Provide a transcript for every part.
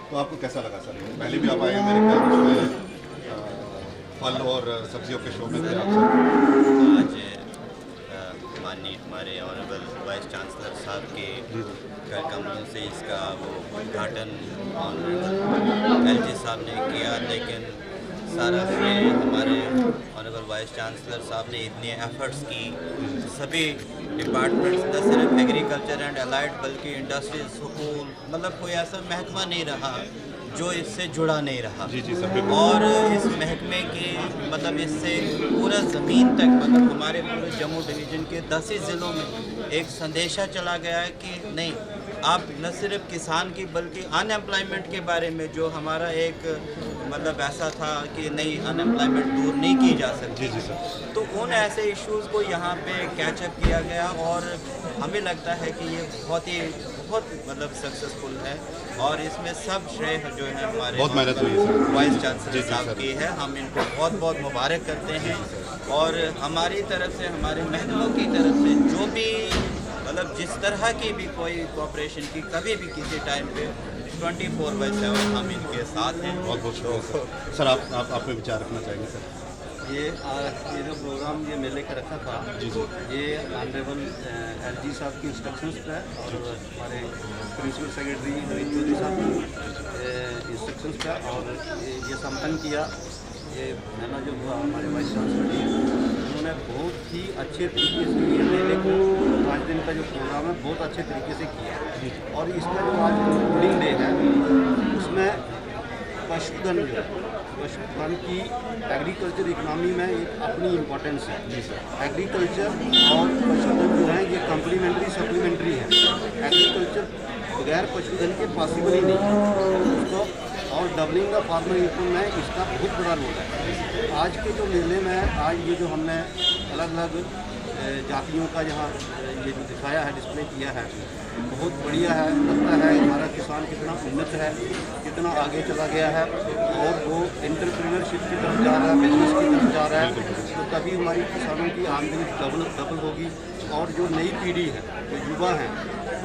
तो आपको कैसा लगा सर? पहले भी आप आए मेरे ख्याल में उसमें फल और सब्जियों के शो में थे आप सर। आज माननीय हमारे ऑनरेबल वाइस चांसलर साहब के कर कमलों से इसका वो उद्घाटन ऑनरेबल एलजी साहब ने किया, लेकिन सारा श्रेय हमारे ऑनरेबल वाइस चांसलर साहब ने इतने एफर्ट्स की सभी डिपार्टमेंट्स, न सिर्फ एग्रीकल्चर एंड अलाइड बल्कि इंडस्ट्रीज, स्कूल, मतलब कोई ऐसा महकमा नहीं रहा जो इससे जुड़ा नहीं रहा। जी जी सर। और इस महकमे के मतलब इससे पूरा ज़मीन तक, मतलब हमारे पूरे जम्मू डिवीज़न के 10 ही ज़िलों में एक संदेशा चला गया है कि नहीं, आप न सिर्फ किसान की बल्कि अनएम्प्लॉयमेंट के बारे में, जो हमारा एक मतलब ऐसा था कि नहीं अनएम्प्लॉयमेंट दूर नहीं की जा सकती। जी जी सर। तो उन ऐसे इश्यूज़ को यहाँ पे कैचअप किया गया और हमें लगता है कि ये बहुत मतलब सक्सेसफुल है और इसमें सब श्रेय जो है हमारे बहुत मेहनत हुई है सर। वाइस जी, चांसलर जी साहब सर। की है। हम इनको बहुत बहुत मुबारक करते हैं और हमारी तरफ से, हमारे महकमों की तरफ से जो भी मतलब जिस तरह की भी कोई कोऑपरेशन की कभी भी किसी टाइम पे 24/7 हम इनके साथ हैं। बहुत बहुत शुक्रिया सर। आप अपने विचार रखना चाहेंगे सर? ये जो प्रोग्राम ये मेले का रखा था, जी जी। ये ऑनरेबल एलजी साहब की इंस्ट्रक्शंस पे और हमारे प्रिंसिपल सेक्रेटरी नवीन चौधरी साहब की इंस्ट्रक्शंस पे और ये संपन्न किया। ये मेला जो हुआ हमारे वाइस चांसलर जी उन्होंने बहुत ही अच्छे तरीके से ये मेले को 5 दिन का जो प्रोग्राम है बहुत अच्छे तरीके से किया। और इसका जो आज कंक्लूडिंग डे है उसमें पशुधन की एग्रीकल्चर इकनॉमी में एक अपनी इम्पोर्टेंस है। जी सर। एग्रीकल्चर और पशुधन जो है ये कम्प्लीमेंट्री सप्लीमेंट्री है। एग्रीकल्चर बगैर पशुधन के पॉसिबल ही नहीं है उसको, और डबलिंग द फार्मर इनकम में इसका बहुत बड़ा रोल है। आज के जो मेले में आज ये जो हमने अलग अलग जातियों का यहाँ ये जो दिखाया है, डिस्प्ले किया है, बहुत बढ़िया है। लगता है हमारा किसान कितना उन्नत है, कितना आगे चला गया है और वो एंटरप्रेन्योरशिप की तरफ जा रहा है, बिजनेस की तरफ जा रहा है। तो तभी हमारी किसानों की आमदनी डबल होगी और जो नई पीढ़ी है, जो युवा हैं,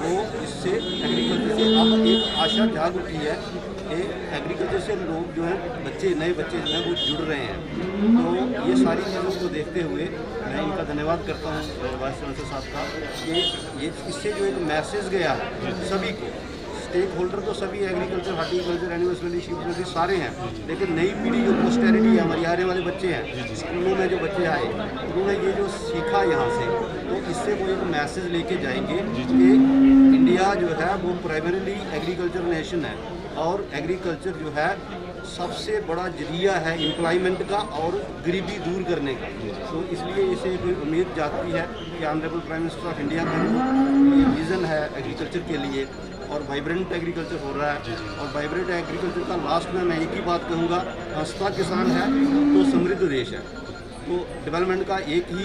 वो इससे एग्रीकल्चर से अब एक आशा जाग उठी है कि एग्रीकल्चर से लोग जो हैं नए बच्चे जो हैं वो जुड़ रहे हैं। तो ये सारी चीज़ों को देखते हुए मैं इनका धन्यवाद करता हूँ वाइस चांसलर साहब का कि ये इससे जो एक मैसेज गया है सभी को, स्टेक होल्डर तो सभी agriculture, horticulture, animals valley, sheep valley सारे हैं, लेकिन नई पीढ़ी जो पोस्टेरिटी है, हमारी आने वाले बच्चे हैं, स्कूलों में जो बच्चे आए उन्होंने ये जो सीखा यहाँ से, तो इससे वो एक मैसेज लेके जाएंगे कि इंडिया जो है वो प्राइमरीली एग्रीकल्चर नेशन है और एग्रीकल्चर जो है सबसे बड़ा जरिया है एम्प्लॉयमेंट का और गरीबी दूर करने का। तो इसलिए इसे एक उम्मीद जागती है कि honourable prime minister of India का ये विज़न है एग्रीकल्चर के लिए और वाइब्रेंट एग्रीकल्चर हो रहा है। और वाइब्रेंट एग्रीकल्चर का लास्ट में मैं एक ही बात कहूँगा, हंसता किसान है तो समृद्ध देश है। तो डेवलपमेंट का एक ही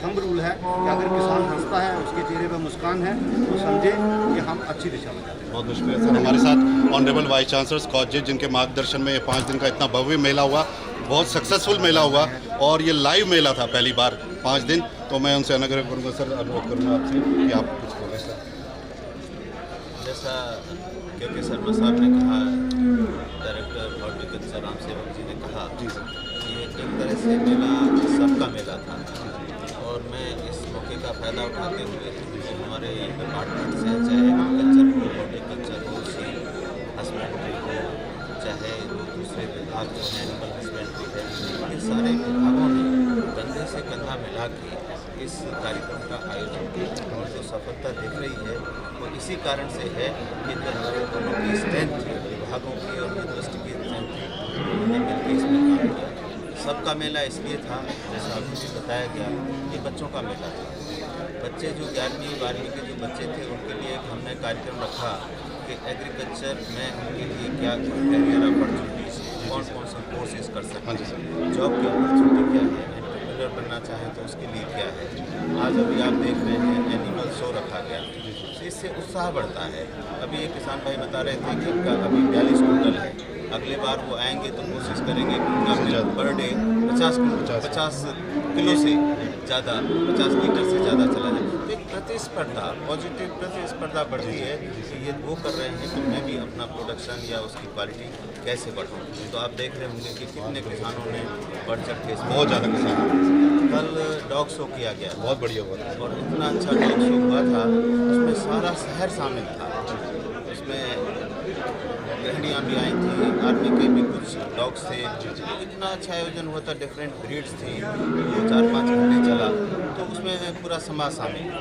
थंब रूल है कि अगर किसान हंसता है, उसके चेहरे पर मुस्कान है, तो समझे कि हम अच्छी दिशा में जा रहे हैं। बहुत शुक्रिया सर। हमारे साथ ऑनरेबल वाइस चांसलर स्कॉट जी, जिनके मार्गदर्शन में ये 5 दिन का इतना भव्य मेला हुआ, बहुत सक्सेसफुल मेला हुआ और ये लाइव मेला था पहली बार 5 दिन। तो मैं उनसे अनुग्रह करूँगा सर, अनुरोध करूँगा आपसे कि आप कुछ बोलें सर। जैसा क्योंकि शर्मा साहब ने कहा, डायरेक्टर हॉर्टिकल्चर राम सेवक जी ने कहा, जी सर। ये एक तरह से मेला सबका मेला था और मैं इस मौके का फ़ायदा उठाते हुए जो हमारे डिपार्टमेंट्स हैं, चाहे एग्रीकल्चर हो, हॉर्टिकल्चर हो, सी हस्बेंड्री हो, चाहे दूसरे विभाग जो हैं एनिमल हस्बेंड्री है, ये सारे विभागों ने कंधे से कंधा मिला के इस कार्यक्रम का आयोजन किया और जो सफलता दिख रही है वो इसी कारण से है कि जो हमारे दोनों की स्ट्रेंथ विभागों की और यूनिवर्सिटी की स्ट्रेंथ थी, उन्होंने मिलकर इसमें काम किया। सबका मेला इसलिए था, जैसा आपको भी बताया गया, ये बच्चों का मेला था। बच्चे जो 11वीं 12वीं के जो बच्चे थे उनके लिए हमने कार्यक्रम रखा कि एग्रीकल्चर में उनके लिए क्या कैरियर अपॉर्चुनिटीज़, कौन कौन से कोर्सेज कर सकते हैं, जॉब की अपॉर्चुनिटी क्या है, एंटरप्रेन्योर बनना चाहें तो उसके लिए क्या है। आज अभी आप देख रहे हैं एनिमल शो रखा गया, तो इससे उत्साह बढ़ता है। अभी एक किसान भाई बता रहे थे कि उनका अभी 42 कुंटल है, अगले बार वो आएंगे तो कोशिश करेंगे कि उनका मिल्क पर डे 50 किलो से ज़्यादा, 50 लीटर से ज़्यादा चला जाए। तो एक प्रतिस्पर्धा, पॉजिटिव प्रतिस्पर्धा बढ़ती है कि ये वो कर रहे हैं तो मैं भी अपना प्रोडक्शन या उसकी क्वालिटी कैसे बढ़ाऊँ। तो आप देख रहे होंगे कि कितने किसानों ने बढ़ चढ़ के बहुत ज़्यादा किसान। कल डॉग शो किया गया बहुत बढ़िया हुआ था। और इतना अच्छा डॉग शो हुआ था, उसमें सारा शहर शामिल था। उसमें गृहिणियाँ भी आई थी, आर्मी के भी कुछ डॉग्स थे। इतना अच्छा आयोजन हुआ था, डिफरेंट ब्रीड्स थी, वो 4-5 घंटे चला, तो उसमें पूरा समाज शामिल था।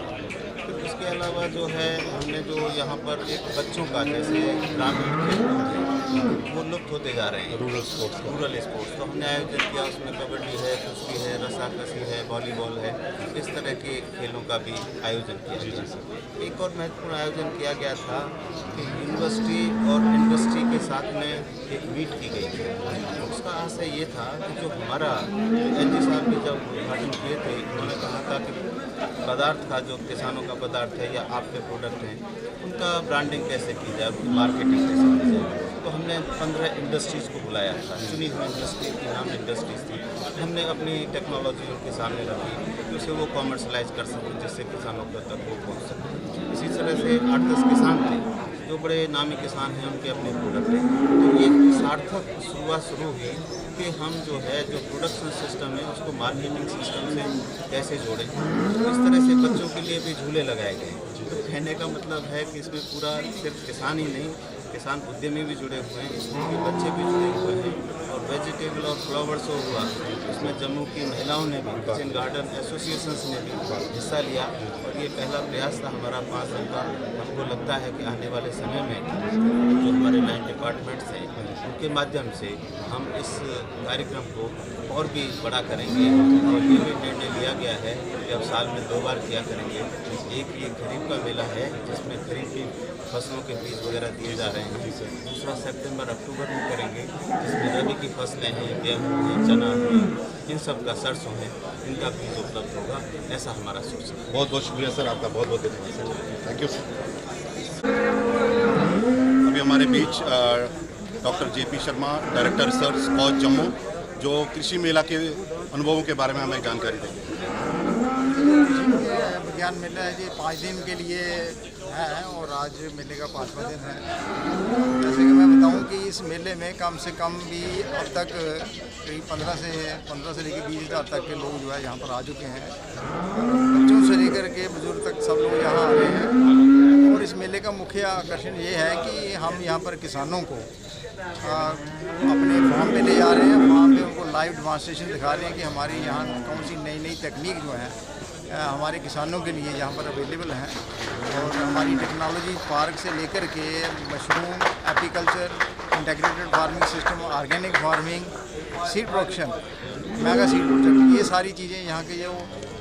फिर उसके अलावा जो है हमने जो यहाँ पर एक बच्चों का जैसे ग्रामीण खेल वो लुप्त होते जा रहे हैं, रूरल स्पोर्ट्स तो हमने आयोजन किया। उसमें कबड्डी है, कुश्ती है, रस्साकसी है, वॉलीबॉल है, इस तरह के खेलों का भी आयोजन किया गया। एक और महत्वपूर्ण आयोजन किया गया था कि यूनिवर्सिटी और इंडस्ट्री के साथ में एक मीट की गई थी। उसका आशय ये था कि जो हमारा एनजी साहब ने जब उद्घाटन किए थे, उन्होंने कहा था कि पदार्थ का जो किसानों का पदार्थ है या आपके प्रोडक्ट हैं उनका ब्रांडिंग कैसे की जाए, उनकी मार्केटिंग कैसे की जाए। तो हमने 15 इंडस्ट्रीज़ को बुलाया था, चुनी हुई इंडस्ट्री की नाम इंडस्ट्रीज़ थी। हमने अपनी टेक्नोलॉजी उनके सामने रखी कि उसे वो कॉमर्शलाइज कर सकें, जिससे किसानों तक वो पहुँच सके। इसी तरह से 8-10 किसान थे जो बड़े नामी किसान हैं, उनके अपने प्रोडक्ट हैं। तो ये सार्थक शुरुआत शुरू हुई कि हम जो है जो प्रोडक्शन सिस्टम है उसको मार्केटिंग सिस्टम से कैसे जोड़ें। इस तरह से बच्चों के लिए भी झूले लगाए गए। तो कहने का मतलब है कि इसमें पूरा सिर्फ किसान ही नहीं, किसान उद्यमी भी जुड़े हुए हैं, स्कूल के बच्चे भी जुड़े हुए हैं। और वेजिटेबल और फ्लावर शो हुआ, इसमें जम्मू की महिलाओं ने भी, किचन गार्डन एसोसिएशंस ने भी हिस्सा लिया। और ये पहला प्रयास था हमारा 5 दिन का। हमको लगता है कि आने वाले समय में जो हमारे लाइन डिपार्टमेंट्स हैं उनके माध्यम से हम इस कार्यक्रम को और भी बड़ा करेंगे। और ये भी निर्णय लिया गया है कि अब साल में 2 बार किया करेंगे। एक ये खरीफ का मेला है जिसमें खरीफ की फसलों के बीज वगैरह दिए जा रहे हैं। दूसरा सितंबर-अक्टूबर में करेंगे जिसमें रबी की फसलें हैं, गेहूँ हैं, चना है, इन सब का, सरसों है, इनका बीज उपलब्ध होगा। ऐसा हमारा सोच है। बहुत बहुत शुक्रिया सर, आपका बहुत बहुत धन्यवाद सर, थैंक यू सर। अभी हमारे बीच doctor JP Sharma, director research SKUAST Jammu, जो कृषि मेला के अनुभवों के बारे में हमें जानकारी देंगे। विज्ञान मेला है जी 5 दिन के लिए है और आज मेले का 5वां दिन है। जैसे कि मैं बताऊं कि इस मेले में कम से कम भी अब तक करीब 15 से लेकर 20 हज़ार तक के लोग जो है यहाँ पर आ चुके हैं। बच्चों से लेकर के बुजुर्ग तक सब लोग यहाँ आ रहे हैं। और इस मेले का मुख्य आकर्षण ये है कि हम यहाँ पर किसानों को अपने फार्म पे ले जा रहे हैं। फार्म पे उनको लाइव डेमॉन्स्ट्रेशन दिखा रहे हैं कि हमारी यहाँ कौन सी नई नई तकनीक जो है हमारे किसानों के लिए यहाँ पर अवेलेबल हैं। और हमारी टेक्नोलॉजी पार्क से लेकर के mushroom, apiculture, integrated farming system, organic farming, seed production, mega seed project, ये सारी चीज़ें यहाँ के जो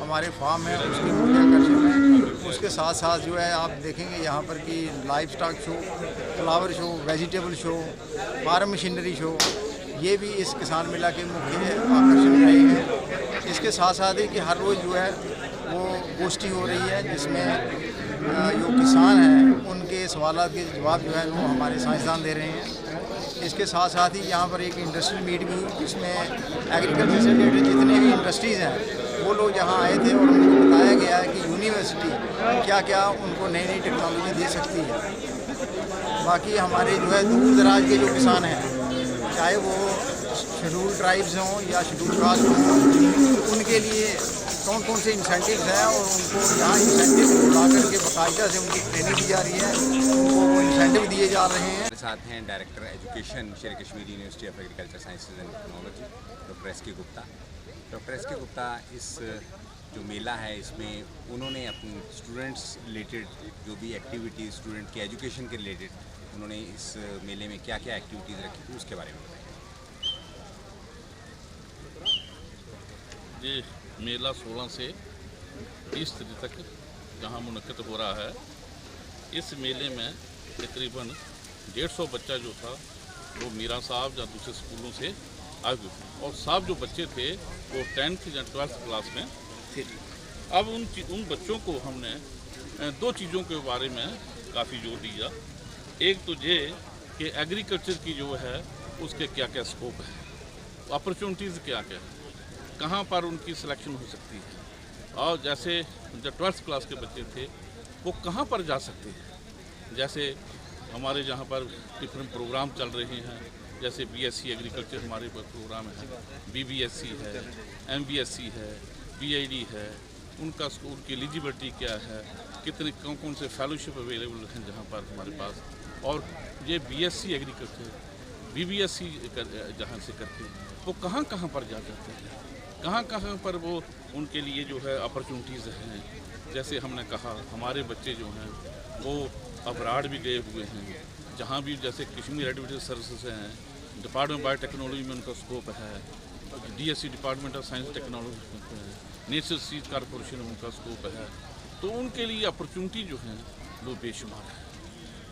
हमारे फार्म है उसकी मुख्य आकर्षण है। उसके साथ साथ जो है आप देखेंगे यहाँ पर कि livestock show, flower show, vegetable show, farm machinery show, ये भी इस किसान मेला के मुख्य आकर्षण रहे हैं। इसके साथ साथ ही कि हर रोज़ जो है वो गोष्ठी हो रही है जिसमें जो किसान हैं उनके सवालों के जवाब जो है वो हमारे साइंसदान दे रहे हैं। इसके साथ साथ ही यहाँ पर एक इंडस्ट्रियल मीट भी हुई जिसमें एग्रीकल्चर से रिलेटेड जितने भी इंडस्ट्रीज़ हैं वो लोग यहाँ आए थे और उनको बताया गया है कि यूनिवर्सिटी क्या क्या उनको नई नई टेक्नोलॉजी दे सकती है। बाकी हमारे जो है दूर दराज के जो किसान हैं, चाहे वो शेड्यूल ट्राइब्स हों या शेड्यूल कास्ट हों, उनके लिए कौन कौन से इंसेंटिव्स हैं और उनको यहाँ इंसेंटिव ला करके बाकायदा से उनकी ट्रेनिंग दी जा रही है, उनको वो इंसेंटिव दिए जा रहे हैं। हमारे साथ हैं डायरेक्टर एजुकेशन शेर Kashmir University of Agriculture Sciences and technology doctor SK Gupta. Doctor SK Gupta, इस जो मेला है इसमें उन्होंने अपने स्टूडेंट्स रिलेटेड जो भी एक्टिविटीज़ स्टूडेंट के एजुकेशन के रिलेटेड उन्होंने इस मेले में क्या क्या एक्टिविटीज़ रखी थी उसके बारे में बताया। ये मेला 16 से 30 तारीख तक जहाँ मुनक़्क़िद हो रहा है। इस मेले में तकरीबन 150 बच्चा जो था वो मीरा साहब या दूसरे स्कूलों से आए हुए थे और सब जो बच्चे थे वो 10th या 12th क्लास में थे। अब उन बच्चों को हमने 2 चीज़ों के बारे में काफ़ी जोर दिया। एक तो ये कि एग्रीकल्चर की जो है उसके क्या क्या स्कोप है, अपॉर्चुनिटीज़ क्या क्या है, कहाँ पर उनकी सिलेक्शन हो सकती है, और जैसे जो 12th क्लास के बच्चे थे वो कहाँ पर जा सकते हैं। जैसे हमारे जहाँ पर डिफरेंट प्रोग्राम चल रहे हैं, जैसे BSc एग्रीकल्चर हमारे पास प्रोग्राम है, BBSc है, MBSc है, PID है, उनका उनकी एलिजिबिलिटी क्या है, कितने कौन कौन से फेलोशिप अवेलेबल हैं जहाँ पर हमारे पास, और ये BSc एग्रीकल्चर BBSc जहाँ से करके वो कहाँ कहाँ पर जा जाते हैं, कहाँ कहाँ पर वो उनके लिए जो है अपॉर्चुनिटीज़ हैं। जैसे हमने कहा हमारे बच्चे जो हैं वो अब्राड भी गए हुए हैं, जहाँ भी जैसे कश्मीर एडमिनिस्ट्रेटिव सर्विसेज हैं, डिपार्टमेंट बायोटेक्नोलॉजी में उनका स्कोप है, DSC department of science technology है, नेशनल सीज कॉरपोरेशन में उनका स्कोप है। तो उनके लिए अपॉर्चुनिटी जो है वो बेशुमार है।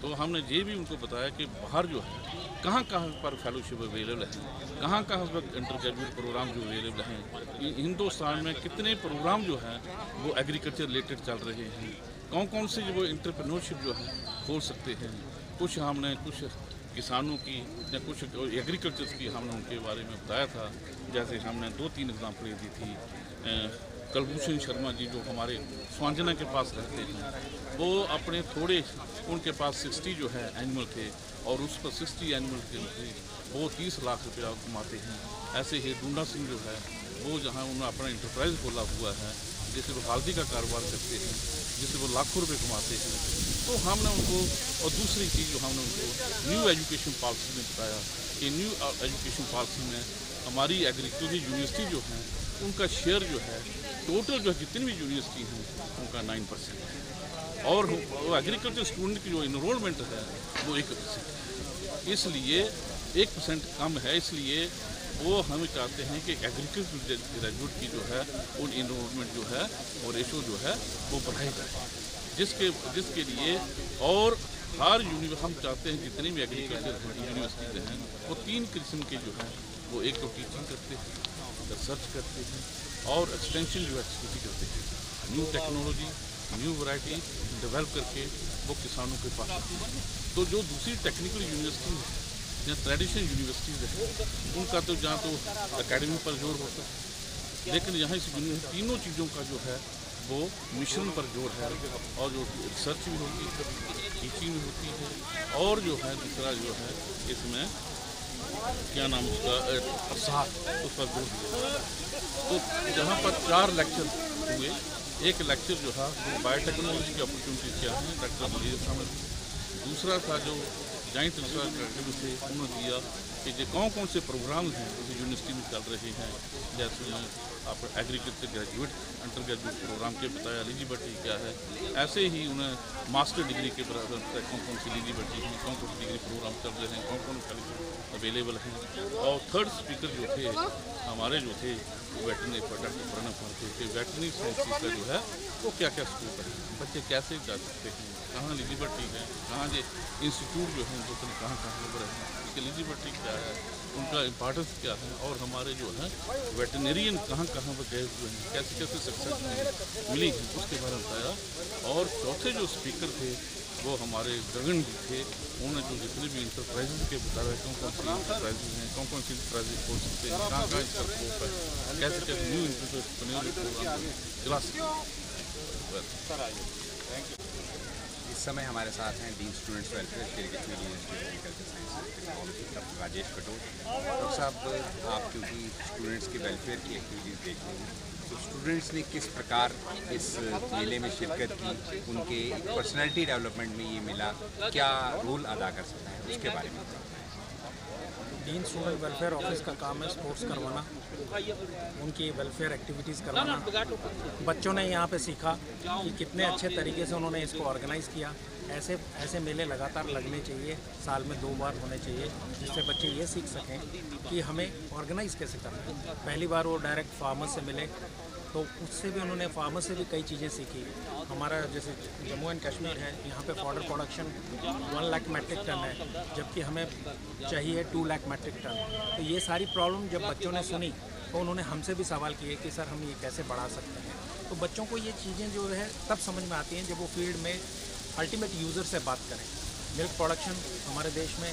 तो हमने ये भी उनको बताया कि बाहर जो है कहाँ कहाँ पर फेलोशिप अवेलेबल है, कहाँ कहाँ पर इंटर ग्रेजुएट प्रोग्राम जो अवेलेबल हैं, हिंदुस्तान में कितने प्रोग्राम जो हैं वो एग्रीकल्चर रिलेटेड चल रहे हैं, कौन कौन से वो इंटरप्रेन्योरशिप जो है खोल सकते हैं। कुछ हमने कुछ किसानों की या कुछ एग्रीकल्चर्स की हमने उनके बारे में बताया था। जैसे हमने 2-3 एग्जाम्पलें दी थी। कुलभूषण शर्मा जी जो हमारे स्वांजना के पास रहते हैं, वो अपने थोड़े उनके पास 60 जो है एनिमल थे और उस पर 60 एनिमल के थे वो 30 लाख रुपया कमाते हैं। ऐसे ही डूंडा सिंह जो है वो जहाँ उन्होंने अपना इंटरप्राइज खोला हुआ है, जैसे वो हल्दी का कारोबार करते हैं, जिससे वो लाखों रुपए कमाते हैं। तो हमने उनको, और दूसरी चीज़ जो हमने उनको न्यू एजुकेशन पॉलिसी में बताया कि न्यू एजुकेशन पॉलिसी में हमारी एग्रीकल्चर यूनिवर्सिटी जो है उनका शेयर जो है टोटल जो है जितनी भी यूनिवर्सिटी हैं उनका 9% है, और एग्रीकल्चर स्टूडेंट की जो इनरोलमेंट है वो 1% है। इसलिए 1% कम है, इसलिए वो हम चाहते हैं कि एग्रीकल्चर ग्रेजुएट की जो है उन इनरोलमेंट जो है वो रेशो जो है वो बढ़ाई जाए, जिसके लिए और हर हम चाहते हैं जितनी भी एग्रीकल्चर यूनिवर्सिटीज़ हैं वो 3 किस्म के जो हैं वो एक तो टीचिंग करते हैं, रिसर्च करते हैं और एक्सटेंशन जो एक्टिविटी करते हैं। New technology, new variety develop करके वो किसानों के पास आती है। तो जो दूसरी टेक्निकल यूनिवर्सिटी है या ट्रेडिशनल यूनिवर्सिटीज़ है उनका तो जहाँ तो एकेडमी पर जोर होता है, लेकिन यहाँ इस तीनों चीज़ों का जो है वो मिशन पर जोर है, और जो रिसर्च भी होती है, टीचिंग भी होती है, और जो है दूसरा जो है इसमें क्या नाम उसका प्रसार उस पर जोर दिया। तो जहाँ पर 4 लेक्चर हुए, एक लेक्चर जो था वो बायोटेक्नोलॉजी की अपॉर्चुनिटी क्या है डॉक्टर मुनीर साहब, दूसरा था जो जॉइंट रिसर्च एक्टिविटी थे उन्होंने दिया कि जो कौन से प्रोग्राम हैं जो यूनिवर्सिटी में चल रहे हैं, जैसे आप agriculture graduate undergraduate program के बताया एलिजिबिलिटी क्या है, ऐसे ही उन्हें मास्टर डिग्री के बराबर कौन सी एलिजिबिलिटी है, कौन सी डिग्री प्रोग्राम चल रहे हैं, कौन अवेलेबल हैं। और थर्ड स्पीकर जो थे हमारे जो थे वेटरनरी डॉक्टर प्रणव थे कि वेटरनरी साइंस का जो है वो क्या क्या स्कोप है, बच्चे कैसे जा सकते हैं, कहाँ एलिजिबिलिटी है, कहाँ ये इंस्टीट्यूट जो है कहाँ पर है, उसकी एलिजिबिलिटी क्या है, उनका इम्पोर्टेंस क्या है, और हमारे जो है वेटरनेरियन कहाँ पर गए हुए हैं, कैसे कैसे सक्सेस मिली है उसके बारे में बताया। और चौथे जो स्पीकर थे वो हमारे गगन जी थे, उन्होंने जो जितने भी इंटरप्राइजेज के बताया कौन सी इंटरप्राइजेज हैं, कौन सी इंटरप्राइजेज खोल सकते हैं, कहाँ इसका स्कोप है, कैसे कैसे न्यू इंटरप्रेन्योर प्रोग्राम चला सकते हैं। इस समय हमारे साथ हैं dean students welfare Shri Kashmiri university of agriculture science and technology doctor Rajesh Katoch. Doctor साहब, आप क्योंकि स्टूडेंट्स की वेलफेयर की एक्टिविटीज़ देख रहे हैं, तो स्टूडेंट्स ने किस प्रकार इस मेले में शिरकत की, उनके पर्सनैलिटी डेवलपमेंट में ये मेला क्या रोल अदा कर सकता है उसके बारे में बताएं। डीन स्टूडेंट वेलफेयर ऑफिस का काम है स्पोर्ट्स करवाना, उनकी वेलफेयर एक्टिविटीज़ करवाना। बच्चों ने यहाँ पे सीखा कि कितने अच्छे तरीके से उन्होंने इसको ऑर्गेनाइज़ किया। ऐसे मेले लगातार लगने चाहिए, साल में 2 बार होने चाहिए, जिससे बच्चे ये सीख सकें कि हमें ऑर्गेनाइज़ कैसे करना है। पहली बार वो डायरेक्ट फार्मर से मिले तो उससे भी उन्होंने फार्मर से भी कई चीज़ें सीखी। हमारा जैसे जम्मू एंड कश्मीर है, यहाँ पे fodder production 1 lakh metric ton है, जबकि हमें चाहिए 2 लाख मैट्रिक टन। तो ये सारी प्रॉब्लम जब बच्चों ने सुनी तो उन्होंने हमसे भी सवाल किए कि सर हम ये कैसे बढ़ा सकते हैं। तो बच्चों को ये चीज़ें जो है तब समझ में आती हैं जब वो फील्ड में अल्टीमेट यूज़र से बात करें। मिल्क प्रोडक्शन हमारे देश में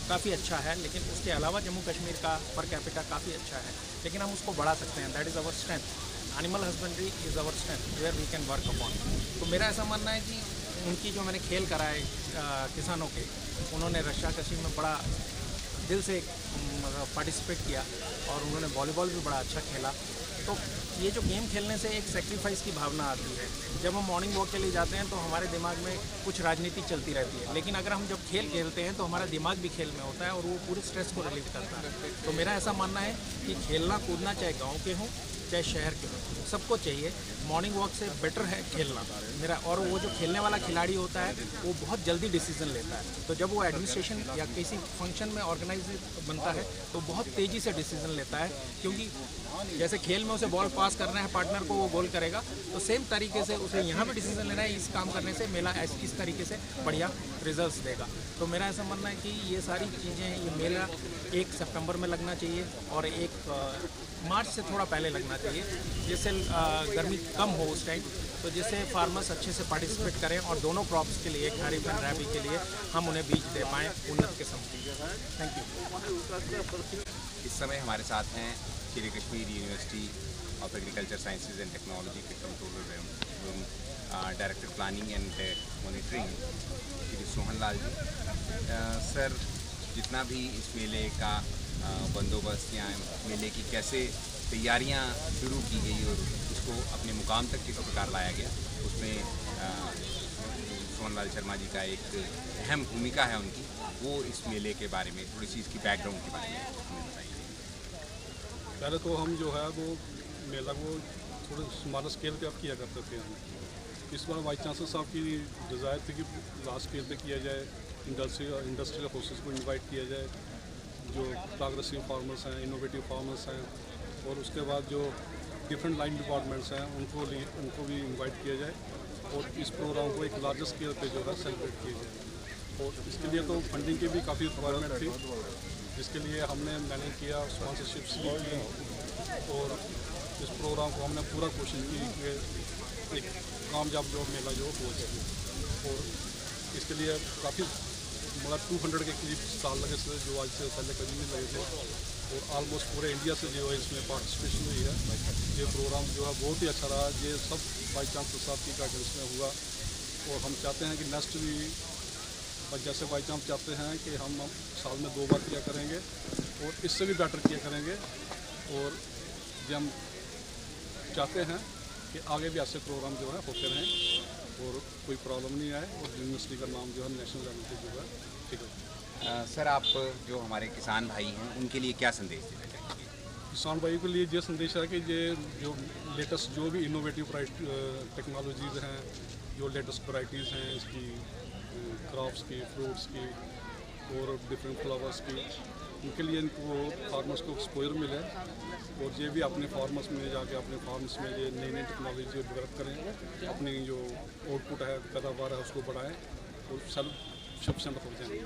काफ़ी अच्छा है, लेकिन उसके अलावा जम्मू कश्मीर का पर कैपिटा काफ़ी अच्छा है, लेकिन हम उसको बढ़ा सकते हैं। That is our strength. Animal husbandry is our strength where we can work upon. तो मेरा ऐसा मानना है कि उनकी जो मैंने खेल कराए किसानों के, उन्होंने रक्षा कशी में बड़ा दिल से पार्टिसिपेट किया और उन्होंने वॉलीबॉल भी बड़ा अच्छा खेला। तो ये जो गेम खेलने से एक सेक्रीफाइस की भावना आती है। जब हम मॉर्निंग वॉक के लिए जाते हैं तो हमारे दिमाग में कुछ राजनीति चलती रहती है, लेकिन अगर हम जब खेल खेलते हैं तो हमारा दिमाग भी खेल में होता है और वो पूरे स्ट्रेस को रिलीव करता है। तो मेरा ऐसा मानना है कि खेलना कूदना चाहे गाँव के हों चाहे शहर के हों, सबको चाहिए। मॉर्निंग वॉक से बेटर है खेलना मेरा। और वो जो खेलने वाला खिलाड़ी होता है वो बहुत जल्दी डिसीजन लेता है। तो जब वो एडमिनिस्ट्रेशन या किसी फंक्शन में ऑर्गेनाइज बनता है तो बहुत तेज़ी से डिसीजन लेता है, क्योंकि जैसे खेल में उसे बॉल पास करना है पार्टनर को, वो गोल करेगा, तो सेम तरीके से उसे यहाँ भी डिसीजन लेना है। इस काम करने से मेला इस तरीके से बढ़िया रिजल्ट्स देगा। तो मेरा ऐसा मानना है कि ये सारी चीज़ें, ये मेला 1 सितंबर में लगना चाहिए और 1 मार्च से थोड़ा पहले लगना चाहिए, जिससे गर्मी कम हो उस टाइम, तो जिससे फार्मर्स अच्छे से पार्टिसिपेट करें और दोनों क्रॉप्स के लिए, खरीफ एंड रबी के लिए, हम उन्हें बीज दे पाएँ उन्नत किस्म की। Thank you. इस समय हमारे साथ हैं Sher Kashmir University of Agriculture Sciences and Technology के कंट्रोलर एवं director planning and monitoring Shri Sohan Lal ji. Sir, जितना भी इस मेले का बंदोबस्त या मेले की कैसे तैयारियां शुरू की गई और इसको अपने मुकाम तक किस प्रकार लाया गया, उसमें सोहनलाल शर्मा जी का एक अहम भूमिका है उनकी। वो इस मेले के बारे में थोड़ी सी इसकी बैकग्राउंड के बारे में हमें बताइए। पहले तो हम जो है वो मेला को थोड़े स्मॉल स्केल पे अब किया करते थे हम। इस बार वाइस चांसलर साहब की डिज़ायर थी कि लार्ज स्केल पे किया जाए, इंडस्ट्रियल फोर्सेस को इनवाइट किया जाए, जो प्रोग्रेसिव फार्मर्स हैं, इनोवेटिव फार्मर्स हैं, और उसके बाद जो डिफरेंट लाइन डिपार्टमेंट्स हैं उनको भी इनवाइट किया जाए और इस प्रोग्राम को एक लार्जर स्केल पे जो है सेलिब्रेट किया जाए। और इसके लिए तो फंडिंग की भी काफ़ी रिक्वायरमेंट थी, जिसके लिए हमने मैनेज किया, स्पॉन्सरशिप्स भी की और इस प्रोग्राम को हमने पूरा कोशिश की कि एक कामयाब जो मेला जो हो सके। और इसके लिए काफ़ी मतलब 200 के करीब स्टॉल लगे थे, जो आज से पहले कभी नहीं लगे थे, और ऑलमोस्ट पूरे इंडिया से जो है इसमें पार्टिसिपेशन हुई है। ये प्रोग्राम जो है बहुत ही अच्छा रहा। ये सब वाइस चांसलर साहब की गाइडेंस में हुआ और हम चाहते हैं कि नेक्स्ट भी जैसे वाइस चांसलर चाहते हैं कि हम साल में 2 बार किया करेंगे और इससे भी बेटर किया करेंगे। और ये हम चाहते हैं कि आगे भी ऐसे प्रोग्राम जो है होते रहें और कोई प्रॉब्लम नहीं आए और यूनिवर्सिटी का नाम जो है नेशनल लेवल पे जो है ठीक है। सर, आप जो हमारे किसान भाई हैं उनके लिए क्या संदेश देना चाहेंगे? किसान भाई के लिए ये संदेश है कि ये जो लेटेस्ट जो भी इनोवेटिव टेक्नोलॉजीज़ हैं, जो लेटेस्ट वैराइटीज़ हैं इसकी क्रॉप्स की, फ्रूट्स की और डिफरेंट फ्लावर्स की, उनके लिए इनको फार्मर्स को एक्सपोजर मिले और ये भी अपने फार्मर्स में जाके अपने फार्म्स में ये नई नई टेक्नोलॉजी डेवलप करें, अपनी जो आउटपुट है, पैदावार है, उसको बढ़ाएं और सेल्फ सफिशिएंट हो जाएंगे।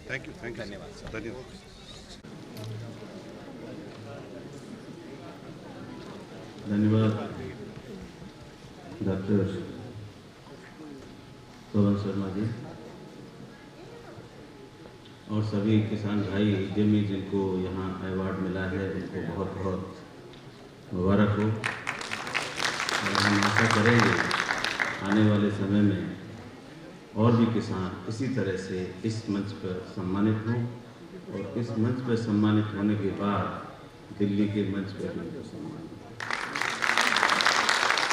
थैंक यू धन्यवाद सर। धन्यवाद। धन्यवाद डॉक्टर सोहन शर्मा जी और सभी किसान भाई जिनको यहाँ अवार्ड मिला है उनको बहुत बहुत मुबारक हो। और हम आशा करेंगे आने वाले समय में और भी किसान इसी तरह से इस मंच पर सम्मानित हों और इस मंच पर सम्मानित होने के बाद दिल्ली के मंच पर भी उनको सम्मानित।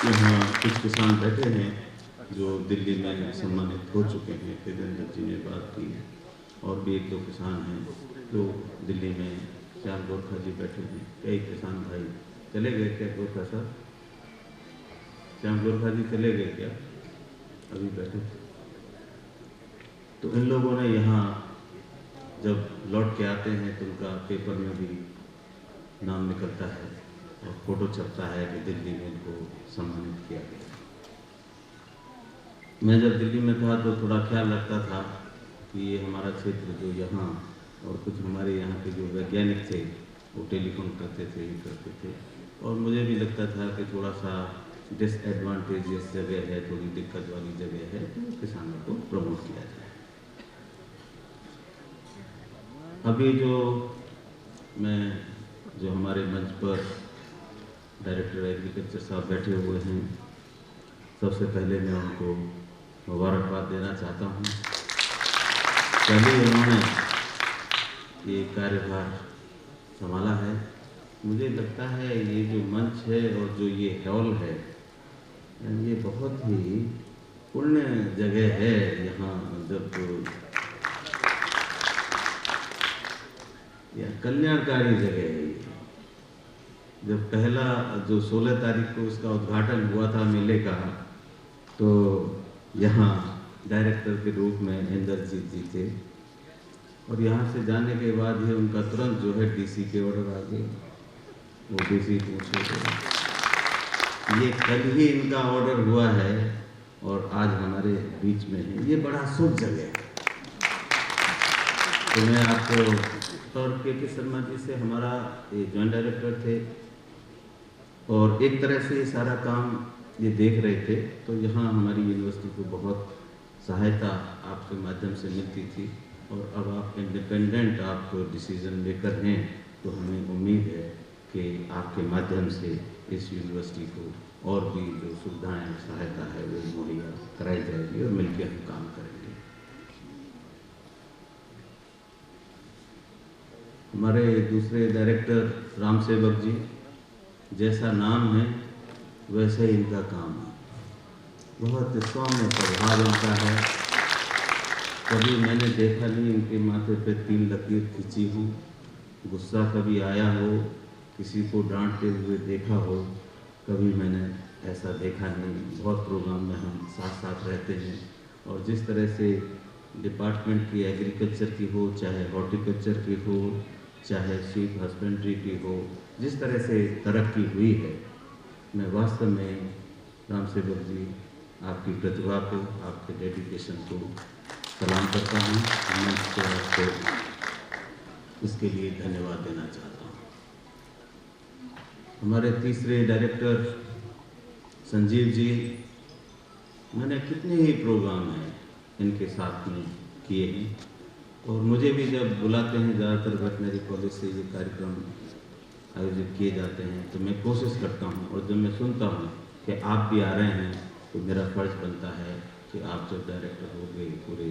यहाँ कुछ किसान बैठे हैं जो दिल्ली में सम्मानित हो चुके हैं, तेजेंद्र जी ने बात की, और भी 1-2 किसान हैं जो दिल्ली में, श्याम गोरखा जी बैठे हैं। कई किसान भाई चले गए क्या गोरखा साहब? श्याम गोरखा जी चले गए क्या? अभी बैठे थे। तो इन लोगों ने यहाँ जब लौट के आते हैं तो उनका पेपर में भी नाम निकलता है और फोटो छपता है कि दिल्ली में इनको सम्मानित किया गया। मैं जब दिल्ली में था तो थोड़ा ख्याल रखता था कि ये हमारा क्षेत्र जो यहाँ और कुछ हमारे यहाँ के जो वैज्ञानिक थे वो टेलीफोन करते थे, ये करते थे, और मुझे भी लगता था कि थोड़ा सा डिसएडवांटेजियस जगह है, थोड़ी दिक्कत वाली जगह है, तो किसानों को प्रमोट किया जाए। अभी जो हमारे मंच पर डायरेक्टर एग्रीकल्चर साहब बैठे हुए हैं, सबसे पहले मैं उनको मुबारकबाद देना चाहता हूँ। पहले उन्होंने ये कार्यभार संभाला है। मुझे लगता है ये जो मंच है और जो ये हॉल है, ये बहुत ही पुण्य जगह है। यहाँ जब यह कल्याणकारी जगह है। ये जब पहला जो 16 तारीख को उसका उद्घाटन हुआ था मेले का, तो यहाँ डायरेक्टर के रूप में इंद्रजीत जी थे, और यहाँ से जाने के बाद ही उनका तुरंत जो है डीसी के ऑर्डर आ गए। वो डीसी पूछे, ये कल ही इनका ऑर्डर हुआ है और आज हमारे बीच में है। ये बड़ा शुभ जगह है। तो मैं आपको और के शर्मा जी से, हमारा ये जॉइंट डायरेक्टर थे और एक तरह से ये सारा काम ये देख रहे थे, तो यहाँ हमारी यूनिवर्सिटी को बहुत सहायता आपके माध्यम से मिलती थी। और अब आप इंडिपेंडेंट आप डिसीजन लेकर हैं, तो हमें उम्मीद है कि आपके माध्यम से इस यूनिवर्सिटी को और भी जो सुविधाएं सहायता है वो मुहैया कराई जाएगी और मिलकर हम काम करेंगे। हमारे दूसरे डायरेक्टर राम सेवक जी, जैसा नाम है वैसे ही इनका काम है। बहुत सौम्य प्रभाव इनका है। कभी मैंने देखा नहीं इनके माथे पे 3 लकीर खींची हो, गुस्सा कभी आया हो, किसी को डांटते हुए देखा हो, कभी मैंने ऐसा देखा नहीं। बहुत प्रोग्राम में हम साथ साथ रहते हैं, और जिस तरह से डिपार्टमेंट की एग्रीकल्चर की हो, चाहे हॉर्टिकल्चर की हो, चाहे शीप हस्बेंड्री की हो, जिस तरह से तरक्की हुई है, मैं वास्तव में राम सेवक जी आपकी प्रतिभा को, आपके डेडिकेशन को सलाम करता हूँ। मैं आपको इसके लिए धन्यवाद देना चाहता हूँ। हमारे तीसरे डायरेक्टर संजीव जी, मैंने कितने ही प्रोग्राम हैं इनके साथ में किए हैं, और मुझे भी जब बुलाते हैं, ज़्यादातर वेटनरी कॉलेज से ये कार्यक्रम आयोजित किए जाते हैं, तो मैं कोशिश करता हूँ, और जब मैं सुनता हूँ कि आप भी आ रहे हैं, तो मेरा फ़र्ज़ बनता है कि आप जब डायरेक्टर हो गए पूरे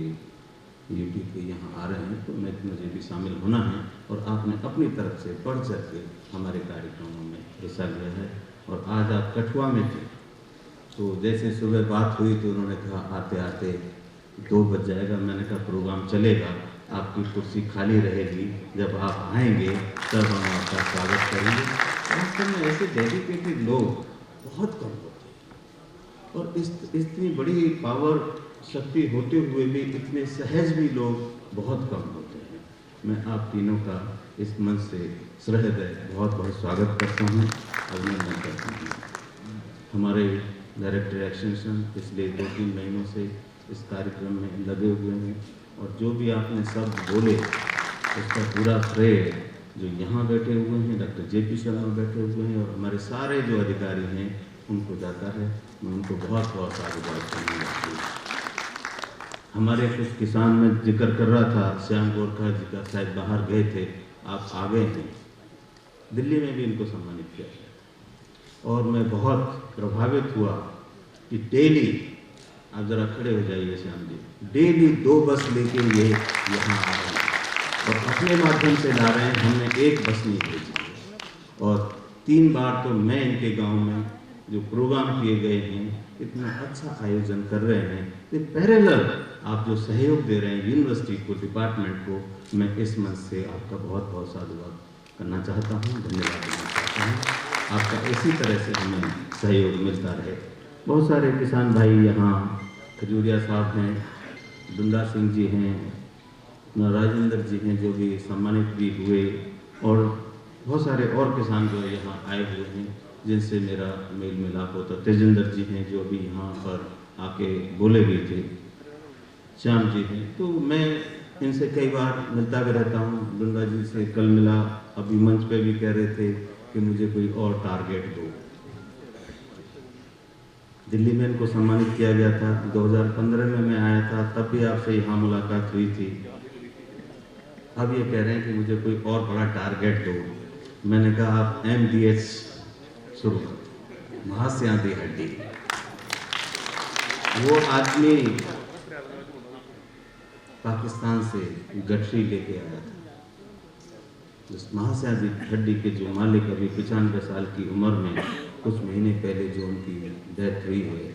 यूपी के यहाँ आ रहे हैं, तो मुझे भी शामिल होना है। और आपने अपनी तरफ से बढ़ चढ़ के हमारे कार्यक्रमों में हिस्सा लिया है। और आज आप कठुआ में थे, तो जैसे सुबह बात हुई तो उन्होंने कहा आते आते 2 बज जाएगा। मैंने कहा प्रोग्राम चलेगा, आपकी कुर्सी खाली रहेगी, जब आप आएंगे तब हम आपका स्वागत करेंगे। वास्तव में ऐसे डेडिकेटेड लोग बहुत कम होते हैं, और इतनी बड़ी पावर शक्ति होते हुए भी इतने सहज भी लोग बहुत कम होते हैं। मैं आप तीनों का इस मंच से सहृदय बहुत बहुत स्वागत करता हूँ, अभिनंदन करता हूँ। हमारे डायरेक्टर एक्सटेंशन पिछले 2-3 महीनों से इस कार्यक्रम में लगे हुए हैं, और जो भी आपने सब बोले उसका पूरा श्रेय जो यहाँ बैठे हुए हैं, डॉक्टर JP शर्मा बैठे हुए हैं, और हमारे सारे जो अधिकारी हैं उनको जाता है। मैं उनको बहुत बहुत साधुवाद करना। हमारे कुछ किसान में जिक्र कर रहा था, श्याम गोरखा जी का, शायद बाहर गए थे, आप आ गए हैं। दिल्ली में भी इनको सम्मानित किया गया, और मैं बहुत प्रभावित हुआ कि डेली, आप ज़रा खड़े हो जाइए श्याम जी, डेली 2 बस लेके ये यहाँ आ रहे हैं, और अपने माध्यम से ला रहे हैं। हमने 1 बस नहीं भेजी है, और 3 बार तो मैं इनके गांव में जो प्रोग्राम किए गए हैं, इतना अच्छा आयोजन कर रहे हैं। कि पैरेलल आप जो सहयोग दे रहे हैं यूनिवर्सिटी को, डिपार्टमेंट को, मैं इस मंच से आपका बहुत बहुत साधुवाद करना चाहता हूँ, धन्यवाद देना चाहता हूँ। आपका इसी तरह से हमें सहयोग मिलता रहे। बहुत सारे किसान भाई यहाँ, खजूरिया साहब हैं, दुंदा सिंह जी हैं, राजेंद्र जी हैं जो भी सम्मानित भी हुए, और बहुत सारे और किसान जो यहाँ आए हुए हैं जिनसे मेरा मेल मिलाप होता। तेजेंद्र जी हैं जो भी यहाँ पर आके बोले भी थे, श्याम जी हैं, तो मैं इनसे कई बार मिलता भी रहता हूँ। दुंदा जी से कल मिला, अभी मंच पे भी कह रहे थे कि मुझे कोई और टारगेट दो। दिल्ली में इनको सम्मानित किया गया था, 2015 में मैं आया था, तब भी आपसे यहाँ मुलाकात हुई थी। अब ये कह रहे हैं कि मुझे कोई और बड़ा टारगेट दो। मैंने कहा आप MDH शुरू करो, महास्यांदी हड्डी। वो आदमी पाकिस्तान से गठरी लेके आया था। उस महास्यांदी हड्डी के जो मालिक अभी 95 साल की उम्र में कुछ महीने पहले जो उनकी डेथ हुई है,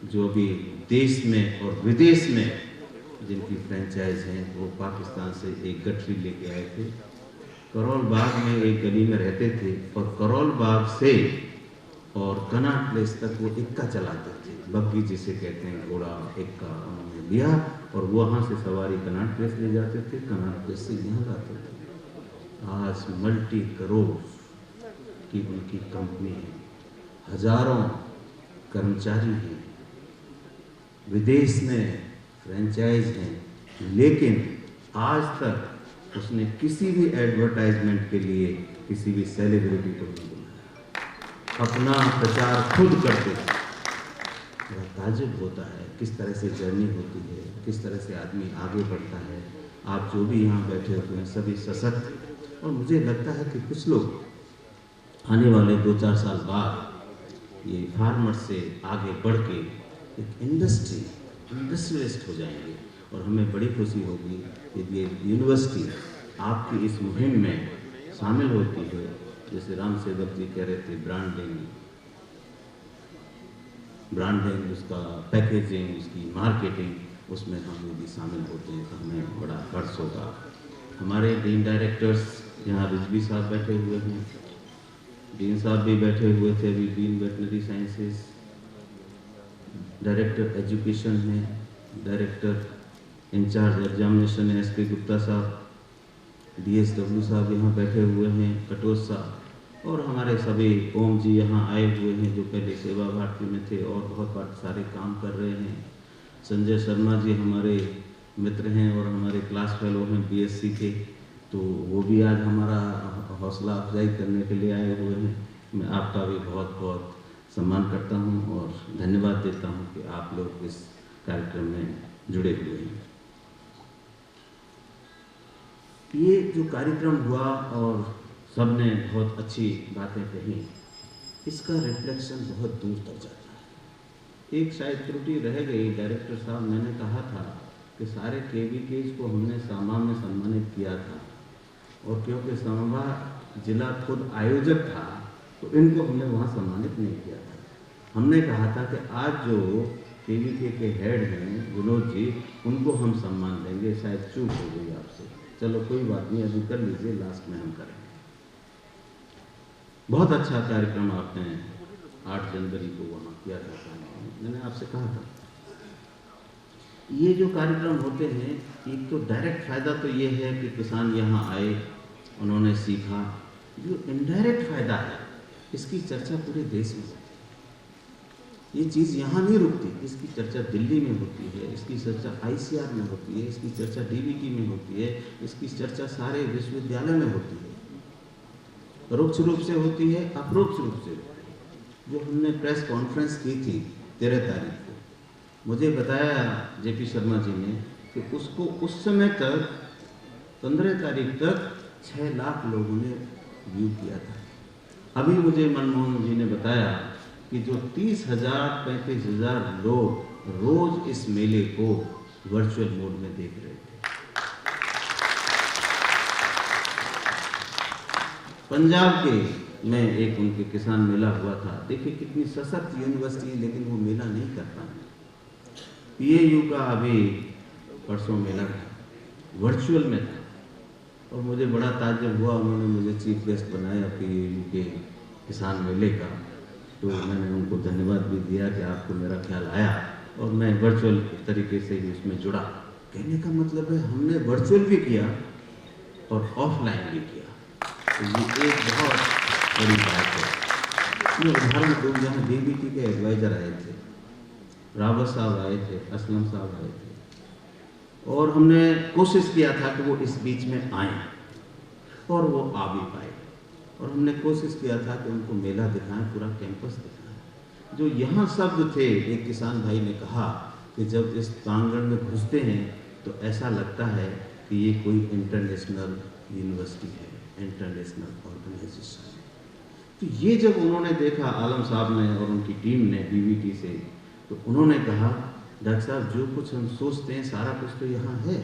जो अभी देश में और विदेश में जिनकी फ्रेंचाइज हैं, वो पाकिस्तान से एक गठरी लेके आए थे। करोल बाग में एक गली में रहते थे और करोल बाग से और कनाट प्लेस तक वो इक्का चलाते थे, बग्गी जिसे कहते हैं, घोड़ा इक्का उन्होंने लिया और वहाँ से सवारी कनाट प्लेस ले जाते थे, कनाट प्लेस से यहाँ लाते थे। आज मल्टी करोड़ की उनकी कंपनी है, हजारों कर्मचारी हैं, विदेश में फ्रेंचाइज हैं, लेकिन आज तक उसने किसी भी एडवर्टाइजमेंट के लिए किसी भी सेलिब्रिटी को नहीं बुलाया, अपना प्रचार खुद करते थे। बड़ा ताज्जुब होता है किस तरह से जर्नी होती है, किस तरह से आदमी आगे बढ़ता है। आप जो भी यहाँ बैठे हुए हैं सभी सशक्त, और मुझे लगता है कि कुछ लोग आने वाले 2-4 साल बाद ये फार्मर से आगे बढ़ के एक इंडस्ट्रियलिस्ट हो जाएंगे और हमें बड़ी खुशी होगी कि ये यूनिवर्सिटी आपकी इस मुहिम में शामिल होती है। जैसे राम सेवक जी कह रहे थे, ब्रांडिंग, उसका पैकेजिंग, उसकी मार्केटिंग, उसमें हम यदि शामिल होते हैं तो हमें बड़ा हर्ष होगा। हमारे डीन डायरेक्टर्स यहाँ रिजवी साहब बैठे हुए हैं, डीन साहब भी बैठे हुए थे अभी, dean veterinary sciences, director education है, डायरेक्टर इंचार्ज एग्जामिनेशन है SK गुप्ता साहब, DSW साहब यहाँ बैठे हुए हैं, कटोच साहब, और हमारे सभी ओम जी यहाँ आए हुए हैं जो पहले सेवा भारती में थे और बहुत सारे काम कर रहे हैं। संजय शर्मा जी हमारे मित्र हैं और हमारे क्लास फेलो हैं BSc के, तो वो भी आज हमारा हौसला अफजाई करने के लिए आए हुए हैं। मैं आपका भी बहुत बहुत सम्मान करता हूँ और धन्यवाद देता हूँ कि आप लोग इस कार्यक्रम में जुड़े हुए हैं। ये जो कार्यक्रम हुआ और सबने बहुत अच्छी बातें कही, इसका रिफ्लेक्शन बहुत दूर तक जाता है। एक शायद त्रुटि रह गई, डायरेक्टर साहब, मैंने कहा था कि सारे KVKs को हमने सामा में सम्मानित किया था, और क्योंकि सामा जिला खुद आयोजक था तो इनको हमने वहाँ सम्मानित नहीं किया था। हमने कहा था कि आज जो KVK के हेड हैं विनोद जी, उनको हम सम्मान देंगे, शायद चूक हो गई आपसे, चलो कोई बात नहीं, अभी कर लीजिए, लास्ट में हम करेंगे। बहुत अच्छा कार्यक्रम आपने 8 जनवरी को वहाँ किया था, मैंने आपसे कहा था। ये जो कार्यक्रम होते हैं, एक तो डायरेक्ट फ़ायदा तो ये है कि किसान यहाँ आए, उन्होंने सीखा। जो इनडायरेक्ट फ़ायदा है, इसकी चर्चा पूरे देश में होती है। ये चीज़ यहाँ नहीं रुकती, इसकी चर्चा दिल्ली में होती है, इसकी चर्चा ICR में होती है, इसकी चर्चा DBT में होती है, इसकी चर्चा सारे विश्वविद्यालय में होती है, परोक्ष रूप से होती है, अप्रोक्ष रूप से होती है। जो हमने प्रेस कॉन्फ्रेंस की थी 13 तारीख को, मुझे बताया JP शर्मा जी ने कि उसको उस समय तक 15 तारीख तक 6 लाख लोगों ने व्यू किया था। अभी मुझे मनमोहन जी ने बताया कि जो 30,000-35,000 लोग रोज इस मेले को वर्चुअल मोड में देख रहे थे। पंजाब के में एक उनके किसान मेला हुआ था। देखिए कितनी सशक्त यूनिवर्सिटी है, लेकिन वो मेला नहीं कर पाए। PAU का अभी परसों मेला था, वर्चुअल में था, और मुझे बड़ा ताज्जुब हुआ, उन्होंने मुझे चीफ गेस्ट बनाया PAU के किसान मेले का, तो मैंने उनको धन्यवाद भी दिया कि आपको मेरा ख्याल आया और मैं वर्चुअल तरीके से ही उसमें जुड़ा। कहने का मतलब है हमने वर्चुअल भी किया और ऑफलाइन भी किया, तो ये एक बहुत बड़ी बात है। मैं उदाहरण दूँ, जहाँ DBT के एडवाइज़र आए थे, रावत साहब आए थे, असलम साहब आए थे, और हमने कोशिश किया था कि वो इस बीच में आए और वो आ भी पाए, और हमने कोशिश किया था कि उनको मेला दिखाएं, पूरा कैंपस दिखाएं। जो यहाँ शब्द थे, एक किसान भाई ने कहा कि जब इस प्रांगण में घुसते हैं तो ऐसा लगता है कि ये कोई इंटरनेशनल यूनिवर्सिटी है, इंटरनेशनल ऑर्गेनाइजेशन है। तो ये जब उन्होंने देखा आलम साहब ने और उनकी टीम ने बीवीटी से, तो उन्होंने कहा डॉक्टर साहब जो कुछ हम सोचते हैं सारा कुछ तो यहाँ है,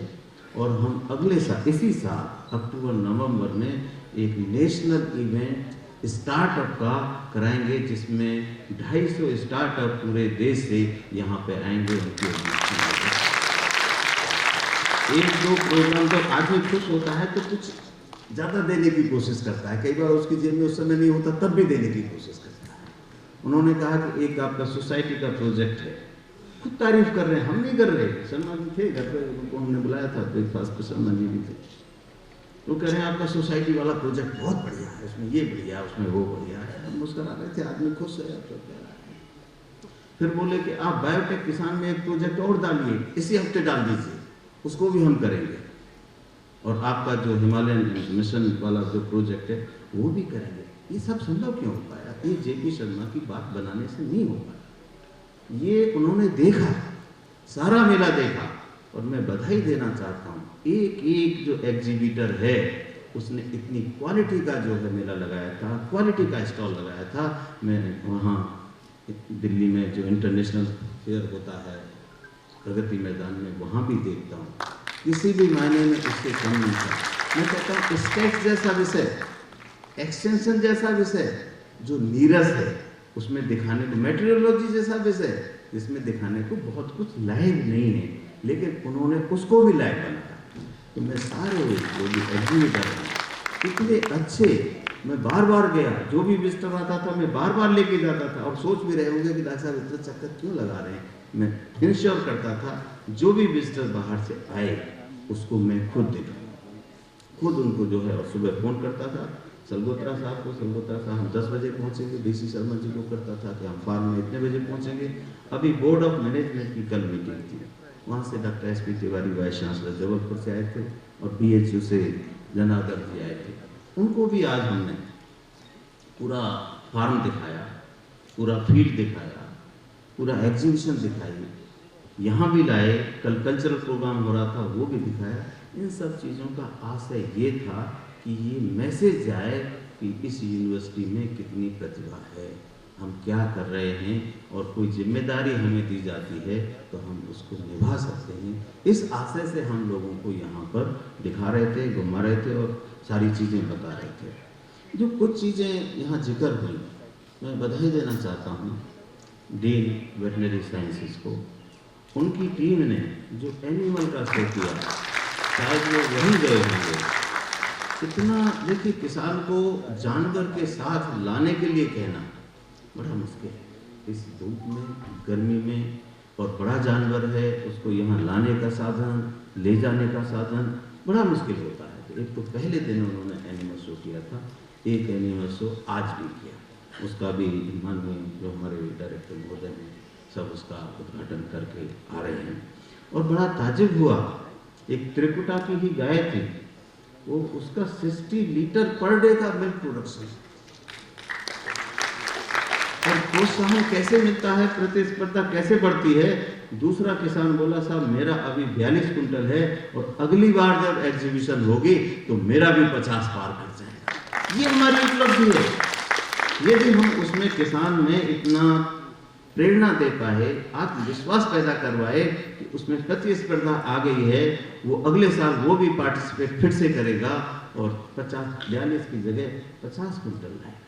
और हम अगले साल इसी साल अक्टूबर नवंबर में एक नेशनल इवेंट स्टार्टअप का कराएंगे जिसमें 250 स्टार्टअप पूरे देश से यहाँ पे आएंगे। एक दो प्रोग्राम तो आदमी खुश होता है तो कुछ ज़्यादा देने की कोशिश करता है, कई बार उसकी जेब में उस समय नहीं होता तब भी देने की कोशिश करता है। उन्होंने कहा कि एक आपका सोसाइटी का प्रोजेक्ट है, खुद तारीफ कर रहे हैं, हम नहीं कर रहे। शर्मा जी थे घर पे, उनको हमने बुलाया था ब्रेकफास्ट पे, शर्मा जी भी थे। तो कह रहे हैं आपका सोसाइटी वाला प्रोजेक्ट बहुत बढ़िया है, उसमें ये बढ़िया है, उसमें वो बढ़िया है। हम मुस्करा रहे थे, आदमी खुश है। आप सब कह रहा है। फिर बोले कि आप बायोटेक किसान में एक प्रोजेक्ट और डालिए, इसी हफ्ते डाल दीजिए, उसको भी हम करेंगे, और आपका जो हिमालयन मिशन वाला जो प्रोजेक्ट है वो भी करेंगे। ये सब संभव क्यों हो पाया? ये जेपी शर्मा की बात बनाने से नहीं हो पाया। ये उन्होंने देखा, सारा मेला देखा, और मैं बधाई देना चाहता हूँ, एक एक जो एग्जीबिटर है उसने इतनी क्वालिटी का जो है मेला लगाया था, क्वालिटी का स्टॉल लगाया था। मैं वहाँ दिल्ली में जो इंटरनेशनल फेयर होता है प्रगति मैदान में, वहाँ भी देखता हूँ, किसी भी मायने में इससे कम नहीं था। मैं कहता हूँ स्टेट जैसा विषय, एक्सटेंशन जैसा विषय जो नीरस है उसमें दिखाने को, मेटेरियोलॉजी जैसा विषय जिसमें दिखाने को बहुत कुछ लायक नहीं है, लेकिन उन्होंने उसको भी लायक बनाया। तो मैं सारे जो भी एग्जीबिटर हैं इतने अच्छे, मैं बार बार गया, जो भी विजिटर आता था मैं बार बार लेके जाता था, और सोच भी रहे होंगे कि डॉक्टर साहब इतना चक्कर क्यों लगा रहे हैं। मैं इंश्योर करता था जो भी विजिटर बाहर से आए उसको मैं खुद दिखाऊँ, खुद उनको जो है, और सुबह फ़ोन करता था सलगोत्रा साहब को, सलगोत्रा साहब हम 10 बजे पहुँचेंगे, डीसी शर्मा जी को करता था कि हम फार्म में इतने बजे पहुँचेंगे। अभी बोर्ड ऑफ मैनेजमेंट की कल मीटिंग थी, वहाँ से doctor SP. Tiwari vice chancellor Jabalpur से आए थे, और BHU से जनार्दन जी आए थे। उनको भी आज हमने पूरा फार्म दिखाया, पूरा फील्ड दिखाया, पूरा एग्जीबिशन दिखाई, यहाँ भी लाए, कल कल्चरल प्रोग्राम हो रहा था वो भी दिखाया। इन सब चीज़ों का आशय ये था कि ये मैसेज जाए कि इस यूनिवर्सिटी में कितनी प्रतिभा है, हम क्या कर रहे हैं, और कोई जिम्मेदारी हमें दी जाती है तो हम उसको निभा सकते हैं। इस आशय से हम लोगों को यहाँ पर दिखा रहे थे, घुमा रहे थे और सारी चीज़ें बता रहे थे। जो कुछ चीज़ें यहाँ जिक्र हुई, मैं बधाई देना चाहता हूँ डीन वेटनरी साइंसेस को, उनकी टीम ने जो एनिमल का शो किया, शायद वो वहीं गए होंगे। इतना देखिए, किसान को जानवर के साथ लाने के लिए कहना बड़ा मुश्किल है इस धूप में, गर्मी में, और बड़ा जानवर है, उसको यहाँ लाने का साधन, ले जाने का साधन बड़ा मुश्किल होता है। तो एक तो पहले दिन उन्होंने एनिमल शो किया था, एक एनिमल शो आज भी किया, उसका भी माननीय जो हमारे डायरेक्टर महोदय हैं सब उसका उद्घाटन करके आ रहे हैं। और बड़ा ताज्जुब हुआ, एक त्रिकुटा की ही गाय थी, वो उसका 60 लीटर पर डे का मिल्क प्रोडक्शन, और प्रोत्साहन कैसे मिलता है, प्रतिस्पर्धा कैसे बढ़ती है। दूसरा किसान बोला साहब मेरा अभी 42 कुंटल है, और अगली बार जब एग्जीबिशन होगी तो मेरा भी 50 पार कर जाएगा। ये हमारी उपलब्धि है। यदि हम उसमें किसान में इतना प्रेरणा दे पाए, आत्मविश्वास पैदा करवाए कि उसमें प्रतिस्पर्धा आ गई है, वो अगले साल वो भी पार्टिसिपेट फिर से करेगा और 42 की जगह 50 कुंटल लाएगा।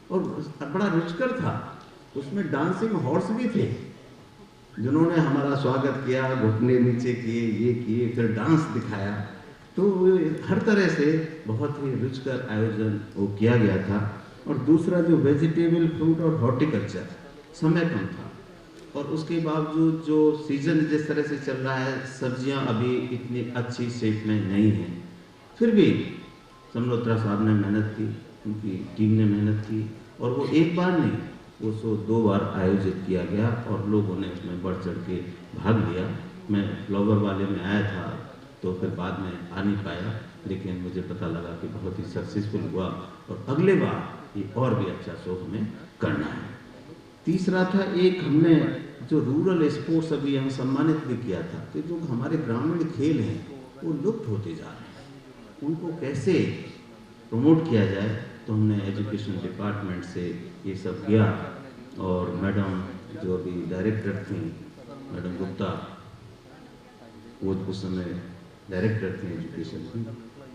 और बड़ा रुचिकर था, उसमें डांसिंग हॉर्स भी थे जिन्होंने हमारा स्वागत किया, घुटने नीचे किए, ये किए, फिर डांस दिखाया। तो हर तरह से बहुत ही रुचिकर आयोजन वो किया गया था। और दूसरा जो वेजिटेबल, फ्रूट और हॉर्टिकल्चर, समय कम था, और उसके बावजूद जो सीजन जिस तरह से चल रहा है, सब्जियां अभी इतनी अच्छी शेप में नहीं हैं, फिर भी समलोत्रा साहब ने मेहनत की, उनकी टीम ने मेहनत की, और वो एक बार नहीं, वो 2 बार आयोजित किया गया और लोगों ने उसमें बढ़ चढ़ के भाग लिया। मैं फ्लावर वाले में आया था तो फिर बाद में आ नहीं पाया, लेकिन मुझे पता लगा कि बहुत ही सक्सेसफुल हुआ, और अगले बार ये और भी अच्छा शो हमें करना है। तीसरा था, एक हमने जो रूरल स्पोर्ट्स अभी हम सम्मानित भी किया था, कि जो हमारे ग्रामीण खेल हैं वो लुप्त होते जा रहे हैं। उनको कैसे प्रमोट किया जाए, तो हमने एजुकेशन डिपार्टमेंट से ये सब किया। और मैडम जो अभी डायरेक्टर थी, मैडम गुप्ता, वो उस समय डायरेक्टर थे एजुकेशन की,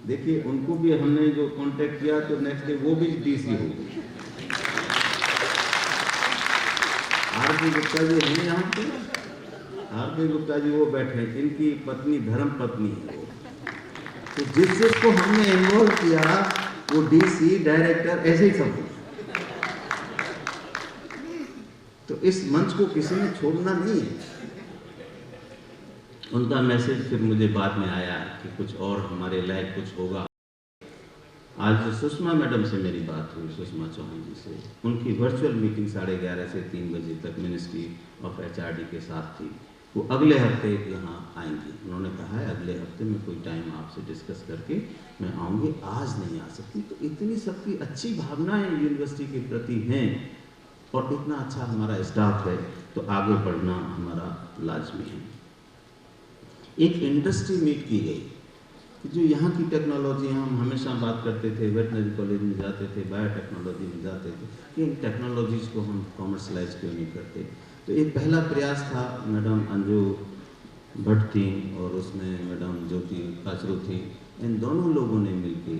देखिए उनको भी हमने जो कांटेक्ट किया तो नेक्स्ट डे वो भी डीसी हो गई। आर.पी. गुप्ता जी हैं यहाँ पे, आर.पी. गुप्ता जी वो बैठे, इनकी पत्नी धर्म पत्नी है वो। तो जिस चीज को हमने इन्वॉल्व किया वो डीसी डायरेक्टर ऐसे ही सब। तो इस मंच को किसी ने छोड़ना नहीं है। उनका मैसेज फिर मुझे बाद में आया कि कुछ और हमारे लायक कुछ होगा। आज सुषमा मैडम से मेरी बात हुई, सुषमा चौहान जी से, उनकी वर्चुअल मीटिंग 11:30 से 3 बजे तक मिनिस्ट्री ऑफ एचआरडी के साथ थी। वो अगले हफ्ते यहाँ आएंगी। उन्होंने कहा है अगले हफ्ते में कोई टाइम आपसे डिस्कस करके मैं आऊँगी, आज नहीं आ सकती। तो इतनी सबकी अच्छी भावनाएं यूनिवर्सिटी के प्रति हैं और इतना अच्छा हमारा स्टाफ है, तो आगे बढ़ना हमारा लाजमी है। एक इंडस्ट्री मीट की गई जो यहाँ की टेक्नोलॉजी, हम हमेशा बात करते थे, वेटनरी कॉलेज में जाते थे, बायोटेक्नोलॉजी में जाते थे कि इन टेक्नोलॉजीज़ को हम कॉमर्शलाइज क्यों नहीं करते। तो एक पहला प्रयास था, मैडम अंजू भट्ट थी और उसमें मैडम ज्योति काचरू थी, इन दोनों लोगों ने मिलकर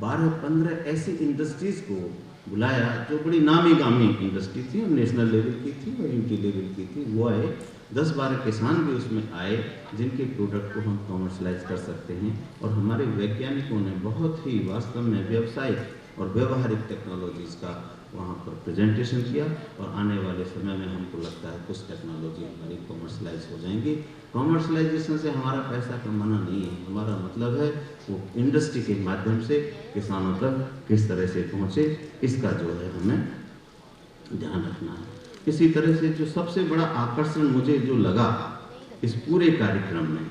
12-15 ऐसी इंडस्ट्रीज़ को बुलाया जो बड़ी नामी गामी इंडस्ट्री थी, नेशनल लेवल की थी और यूटी लेवल की थी। वो आए, 10-12 किसान भी उसमें आए जिनके प्रोडक्ट को हम कॉमर्शलाइज कर सकते हैं। और हमारे वैज्ञानिकों ने बहुत ही वास्तव में व्यावसायिक और व्यवहारिक टेक्नोलॉजीज़ का वहाँ पर प्रेजेंटेशन किया। और आने वाले समय में हमको लगता है कुछ टेक्नोलॉजी हमारी कॉमर्शलाइज हो जाएंगी। कॉमर्शलाइजेशन से हमारा पैसा कमाना नहीं है, हमारा मतलब है वो इंडस्ट्री के माध्यम से किसानों तक किस तरह से पहुँचे, इसका जो है हमें ध्यान रखना है। इसी तरह से जो सबसे बड़ा आकर्षण मुझे जो लगा इस पूरे कार्यक्रम में,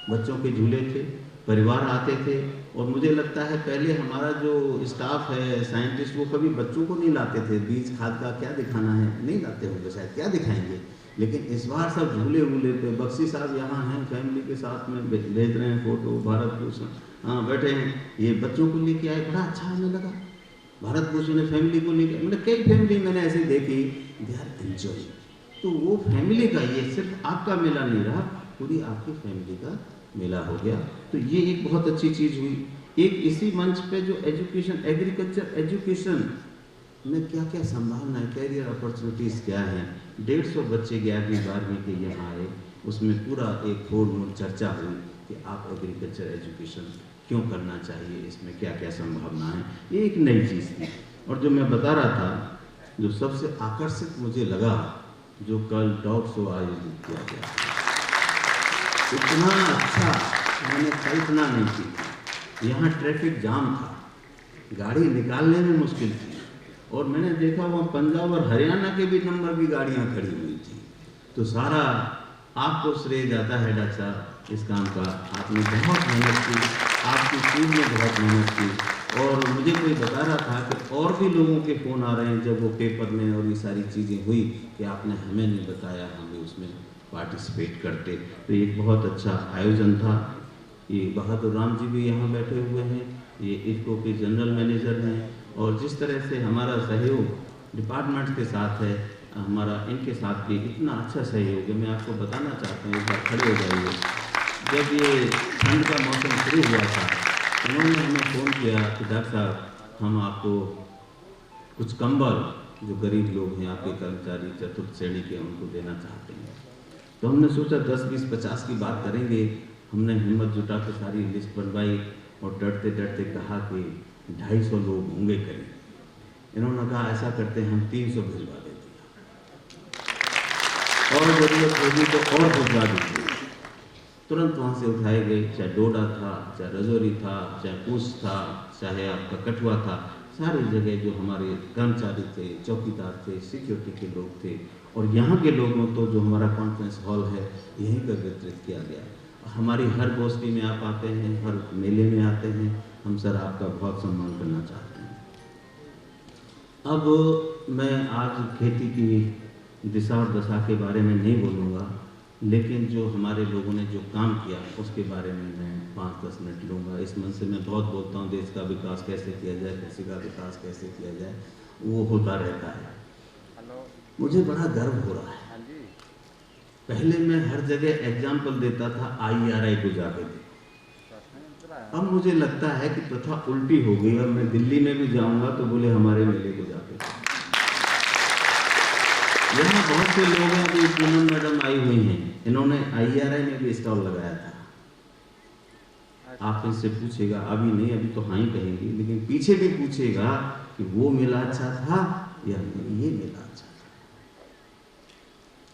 बच्चों के झूले थे, परिवार आते थे। और मुझे लगता है पहले हमारा जो स्टाफ है, साइंटिस्ट, वो कभी बच्चों को नहीं लाते थे, बीज खाद का क्या दिखाना है, नहीं लाते होंगे शायद, क्या दिखाएंगे। लेकिन इस बार सब झूले वूले पे, बख्शी साहब यहाँ हैं, फैमिली के साथ में भेज रहे हैं फोटो, भारत भूषण हाँ बैठे हैं, ये बच्चों को लेके आए, बड़ा अच्छा हमें लगा। भारत भूषण ने फैमिली को लेकर, मतलब कई फैमिली मैंने ऐसी देखी, दे आर एंजॉय। तो वो फैमिली का, ये सिर्फ आपका मेला नहीं रहा, पूरी आपकी फैमिली का मेला हो गया। तो ये एक बहुत अच्छी चीज़ हुई। एक इसी मंच पे जो एजुकेशन, एग्रीकल्चर एजुकेशन में क्या क्या संभावना है, कैरियर अपॉर्चुनिटीज़ क्या हैं, 150 बच्चे 11वीं 12वीं के यहाँ आए, उसमें पूरा एक फोरमूल चर्चा हुई कि आप एग्रीकल्चर एजुकेशन क्यों करना चाहिए, इसमें क्या क्या संभावना है। ये एक नई चीज़ थी। और जो मैं बता रहा था, जो सबसे आकर्षक मुझे लगा, जो कल डॉग शो आयोजित किया गया, इतना अच्छा मैंने कल्पना नहीं की। यहाँ ट्रैफिक जाम था, गाड़ी निकालने में मुश्किल थी। और मैंने देखा वहाँ पंजाब और हरियाणा के भी नंबर की गाड़ियाँ खड़ी हुई थी। तो सारा आपको श्रेय जाता है डॉक्टर साहब इस काम का। आपने बहुत मेहनत की, आपकी टीम ने बहुत मेहनत की। और मुझे कोई बता रहा था कि और भी लोगों के फ़ोन आ रहे हैं जब वो पेपर में और ये सारी चीज़ें हुई कि आपने हमें नहीं बताया, हम भी उसमें पार्टिसिपेट करते। तो एक बहुत अच्छा आयोजन था। ये बहादुर राम जी भी यहाँ बैठे हुए हैं, ये इफ़को के जनरल मैनेजर हैं। और जिस तरह से हमारा सहयोग डिपार्टमेंट के साथ है, हमारा इनके साथ भी इतना अच्छा सहयोग है। मैं आपको बताना चाहता हूँ, एक बार खड़े हो जाइए। जब ये ठंड का मौसम शुरू हुआ था, उन्होंने हमें फ़ोन किया कि डॉक्टर साहब हम आपको कुछ कंबल, जो गरीब लोग हैं आपके कर्मचारी चतुर्थ श्रेणी के, उनको देना चाहते हैं। तो हमने सोचा 10, 20, 50 की बात करेंगे। हमने हिम्मत जुटा के सारी लिस्ट बनवाई और डरते डरते कहा कि 250 लोग होंगे करीब। इन्होंने कहा ऐसा करते हैं, हम 300 भिजवा देते हैं और जरूरत होगी तो और भिजवा देते। तुरंत वहाँ से उठाए गए, चाहे डोडा था, चाहे रजौरी था, चाहे पूछ था, चाहे आपका कठुआ था, सारी जगह जो हमारे कर्मचारी थे, चौकीदार थे, सिक्योरिटी के लोग थे और यहाँ के लोगों तो जो हमारा कॉन्फ्रेंस हॉल है यहीं पर वितरित किया गया। हमारी हर गोष्ठी में आप आते हैं, हर मेले में आते हैं, हम सर आपका बहुत सम्मान करना चाहते हैं। अब मैं आज खेती की दिशा और दशा के बारे में नहीं बोलूँगा, लेकिन जो हमारे लोगों ने जो काम किया उसके बारे में मैं 5-10 मिनट लूँगा। इस मन से मैं बहुत बोलता हूँ, देश का विकास कैसे किया जाए, कृषि का विकास कैसे किया जाए, वो होता रहता है। मुझे बड़ा गर्व हो रहा है। पहले मैं हर जगह एग्जाम्पल देता था IRI को जाके देखो, अब मुझे लगता है कि प्रथा उल्टी हो गई और मैं दिल्ली में भी जाऊंगा तो बोले हमारे मेले को जाके देखो। यहाँ बहुत से लोग हैं, अभी पूनम मैडम आई हुई हैं, इन्होंने IRI में भी स्टॉल लगाया था। आप इनसे पूछेगा, अभी नहीं, अभी तो हाँ ही कहेंगी, लेकिन पीछे भी पूछेगा कि वो मेला अच्छा था या नहीं, ये मेला अच्छा था।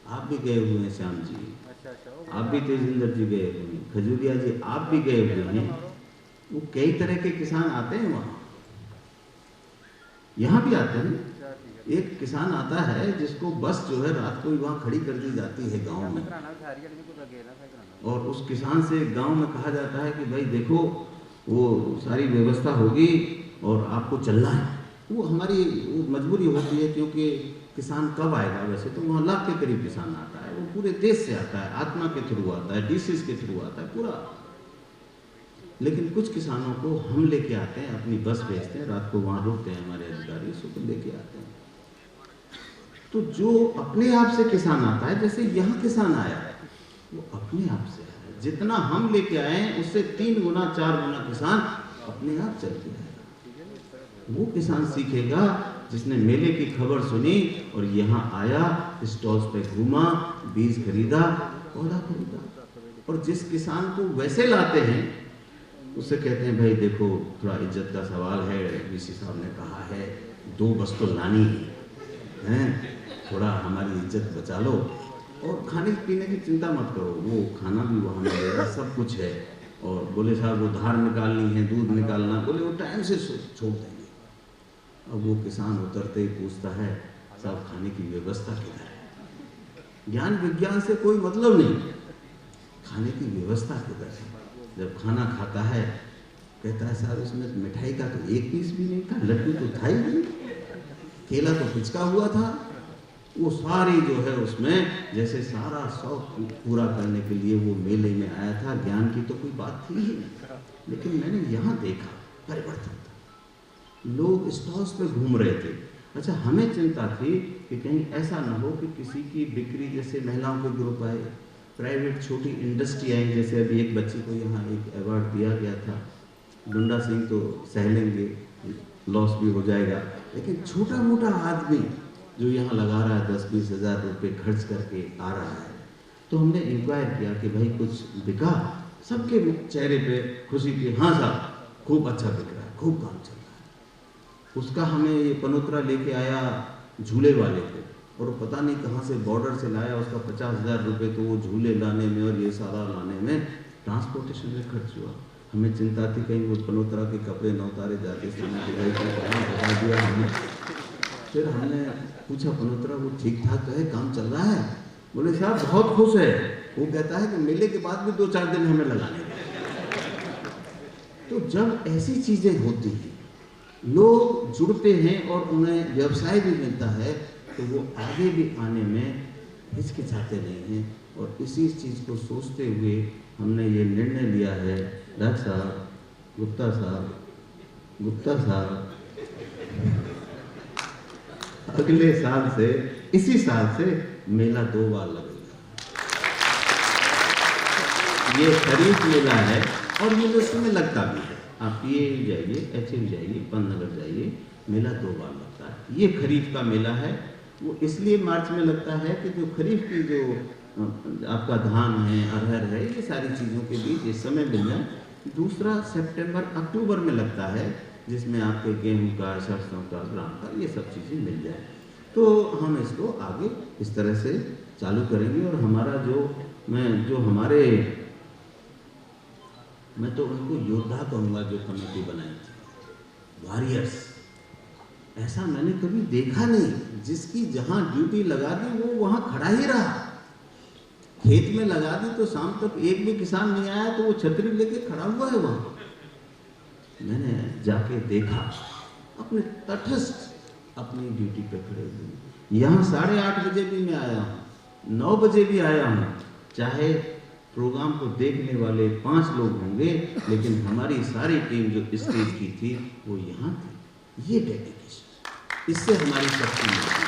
आप भी गए हुए हैं श्याम जी, आप भी तेजिंदर जी गए हुए हैं, खजूरिया जी आप भी गए हुए हैं। वो कई तरह के किसान आते हैं वहाँ, यहाँ भी आते हैं। एक किसान आता है जिसको बस जो है रात को ही वहाँ खड़ी कर दी जाती है गांव में, और उस किसान से गांव में कहा जाता है कि भाई देखो वो सारी व्यवस्था होगी और आपको चलना है। वो हमारी वो मजबूरी होती है, क्योंकि किसान कब आएगा, वैसे तो वहाँ लाख के करीब किसान आता है, वो पूरे देश से आता है, आत्मा के थ्रू आता है, DCs के थ्रू आता है पूरा। लेकिन कुछ किसानों को हम लेके आते हैं, अपनी बस भेजते हैं, रात को वहाँ रुकते हैं हमारे अधिकारी, उसको लेके आते हैं। तो जो अपने आप से किसान आता है, जैसे यहाँ किसान आया, वो अपने आप से आया। जितना हम लेके आए हैं उससे 3 गुना 4 गुना किसान अपने आप चल के आएगा। वो किसान सीखेगा जिसने मेले की खबर सुनी और यहाँ आया, स्टॉल्स पे घूमा, बीज खरीदा, पौधा खरीदा। और जिस किसान को वैसे लाते हैं उससे कहते हैं भाई देखो थोड़ा इज्जत का सवाल है, VC साहब ने कहा है 2 बस तो लानी है, थोड़ा हमारी इज्जत बचा लो, और खाने पीने की चिंता मत करो, वो खाना भी वहाँ मिलेगा, सब कुछ है। और बोले साहब वो धार निकालनी है, दूध निकालना, बोले वो टाइम से छोड़ देंगे। अब वो किसान उतरते ही पूछता है साहब खाने की व्यवस्था किधर है? ज्ञान विज्ञान से कोई मतलब नहीं, खाने की व्यवस्था किधर है? जब खाना खाता है कहता है साहब इसमें मिठाई का तो 1 पीस भी नहीं था, लड्डू तो था ही नहीं, केला तो पिचका हुआ था। वो सारी जो है उसमें जैसे सारा शौक पूरा करने के लिए वो मेले में आया था, ज्ञान की तो कोई बात थी ही नहीं। लेकिन मैंने यहाँ देखा परिवर्तन था, लोग स्टॉल्स पे घूम रहे थे। अच्छा, हमें चिंता थी कि कहीं ऐसा ना हो कि किसी की बिक्री, जैसे महिलाओं के ग्रुप आए, प्राइवेट छोटी इंडस्ट्री आई, जैसे अभी एक बच्ची को यहाँ एक अवार्ड दिया गया था, डुंडा सिंह तो सह लेंगे, लॉस भी हो जाएगा, लेकिन छोटा मोटा आदमी जो यहाँ लगा रहा है 10-20 हज़ार रुपये खर्च करके आ रहा है, तो हमने इंक्वायर किया कि भाई कुछ बिका? सबके चेहरे पे खुशी थी, हाँ साहब खूब अच्छा बिक रहा है, खूब काम चल रहा है। उसका हमें ये पनोतरा लेके आया झूले वाले को, और पता नहीं कहाँ से बॉर्डर से लाया, उसका 50,000 रुपये तो वो झूले लाने में और ये सारा लाने में ट्रांसपोर्टेशन में खर्च हुआ। हमें चिंता थी कहीं वो पनोतरा के कपड़े न उतारे जाते समय के भाई बता दिया हमने। फिर हमने पूछा पनोतरा वो ठीक ठाक तो है, काम चल रहा है? बोले साहब बहुत खुश है। वो कहता है कि मेले के बाद भी 2-4 दिन हमें लगाने। तो जब ऐसी चीज़ें होती हैं, लोग जुड़ते हैं और उन्हें व्यवसाय भी मिलता है, तो वो आगे भी आने में हिचकिचाते नहीं हैं। और इसी चीज़ को सोचते हुए हमने ये निर्णय लिया है, डॉक्टर साहब, गुप्ता साहब अगले साल से, इसी साल से मेला 2 बार लगेगा। ये खरीफ मेला है और ये में लगता भी है। आप PA जाइए, HM जाइए, पंतनगर जाइए, मेला 2 बार लगता है। ये खरीफ का मेला है, वो इसलिए मार्च में लगता है कि जो खरीफ की जो आपका धान है, अरहर है, ये सारी चीज़ों के बीच इस समय मिल जाए। दूसरा सितंबर अक्टूबर में लगता है, जिसमें आपके गेहूं का, सरसों का, ग्राम का, ये सब चीज़ें मिल जाए। तो हम इसको आगे इस तरह से चालू करेंगे। और हमारा मैं तो उनको योद्धा कहूँगा जो कमेटी बनाई थी, वॉरियर्स। ऐसा मैंने कभी देखा नहीं, जिसकी जहाँ ड्यूटी लगा दी वो वहाँ खड़ा ही रहा। खेत में लगा दी तो शाम तक एक भी किसान नहीं आया तो वो छतरी लेके खड़ा हुआ है वहाँ। मैंने जाके देखा, अपने तटस्थ अपनी ड्यूटी पे खड़े हुए। यहाँ 8:30 बजे भी मैं आया हूँ, 9 बजे भी आया हूँ, चाहे प्रोग्राम को देखने वाले 5 लोग होंगे, लेकिन हमारी सारी टीम जो स्टेज की थी वो यहाँ थी। ये डेडिकेशन, इससे हमारी शक्ति मिलती है,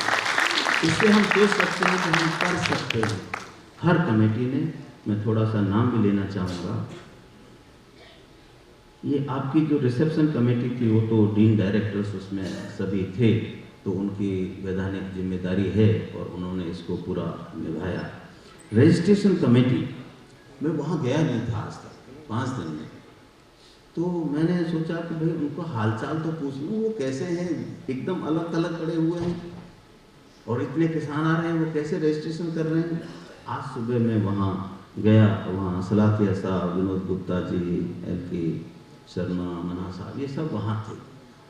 इससे हम सोच सकते हैं कि हम कर सकते हैं। हर कमेटी ने, मैं थोड़ा सा नाम भी लेना चाहूँगा, ये आपकी जो रिसेप्शन कमेटी थी वो तो डीन डायरेक्टर्स उसमें सभी थे, तो उनकी वैधानिक जिम्मेदारी है और उन्होंने इसको पूरा निभाया। रजिस्ट्रेशन कमेटी मैं वहाँ गया नहीं था आज तक 5 दिन में, तो मैंने सोचा कि भाई उनको हालचाल तो पूछ लूँ, वो कैसे हैं, एकदम अलग अलग पड़े हुए हैं और इतने किसान आ रहे हैं, वो कैसे रजिस्ट्रेशन कर रहे हैं। आज सुबह मैं वहाँ गया, वहाँ सलातिया साहब, विनोद गुप्ता जी, LK शर्मा, मना साहब, ये सब वहाँ थे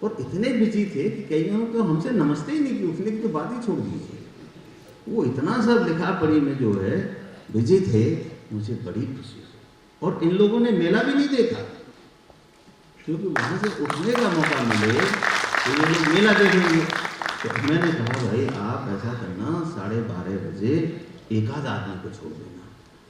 और इतने बिजी थे कि कईयों तो हमसे नमस्ते ही नहीं की, उठने की तो बात ही छोड़ दी थी। वो इतना सब लिखा पढ़ी में जो है बिजी थे, मुझे बड़ी खुशी हुई। और इन लोगों ने मेला भी नहीं देखा, क्योंकि वहाँ से उठने का मौका मिले तो ये लोग मेला देखेंगे। तो मैंने कहा भाई आप ऐसा करना, 12:30 बजे एक आध आदमी को छोड़ देना,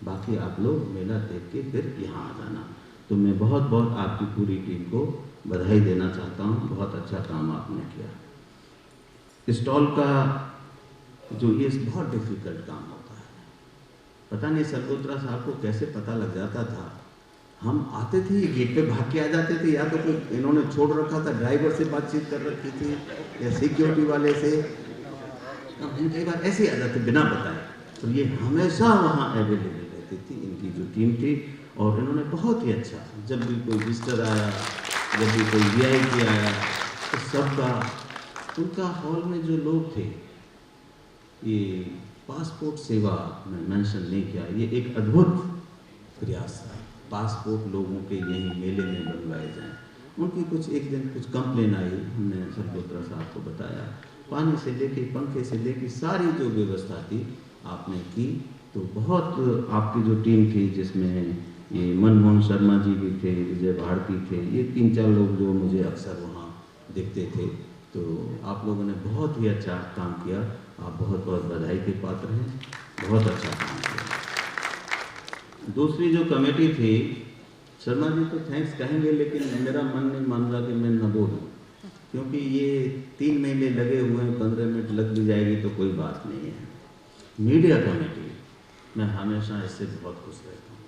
बाकी आप लोग मेला देख के फिर यहाँ आ जाना। तो मैं बहुत बहुत आपकी पूरी टीम को बधाई देना चाहता हूँ, बहुत अच्छा काम आपने किया। स्टॉल का जो ये बहुत डिफ़िकल्ट काम होता है, पता नहीं सरगोत्रा साहब को कैसे पता लग जाता था। हम आते थे, ये गेट पे भाग के आ जाते थे, या तो कोई इन्होंने छोड़ रखा था, ड्राइवर से बातचीत कर रखी थी या सिक्योरिटी वाले से, कई बार ऐसे आ जाते बिना बताए। तो ये हमेशा वहाँ अवेलेबल रहती थी इनकी जो टीम थी, और इन्होंने बहुत ही अच्छा, जब भी कोई विजिटर आया, जब भी कोई VIP आया, तो सबका, उनका हॉल में जो लोग थे, ये पासपोर्ट सेवा में मेंशन नहीं किया, ये एक अद्भुत प्रयास है। पासपोर्ट लोगों के यहीं मेले में बनवाए जाएं। उनकी कुछ एक दिन कुछ कंप्लेन आई, हमने सरगोत्रा साहब को बताया, पानी से लेके पंखे से लेके सारी जो व्यवस्था थी आपने की। तो बहुत आपकी जो टीम थी, जिसमें ये मनमोहन शर्मा जी भी थे, विजय भारती थे, ये 3-4 लोग जो मुझे अक्सर वहाँ दिखते थे, तो आप लोगों ने बहुत ही अच्छा काम किया। आप बहुत बहुत बधाई के पात्र हैं, बहुत अच्छा काम किया। दूसरी जो कमेटी थी, शर्मा जी तो थैंक्स कहेंगे, लेकिन मेरा मन नहीं मान रहा कि मैं न बोलूँ, क्योंकि ये 3 महीने लगे हुए हैं, 15 मिनट लग भी जाएगी तो कोई बात नहीं है। मीडिया कमेटी, मैं हमेशा इससे बहुत खुश रहता हूँ,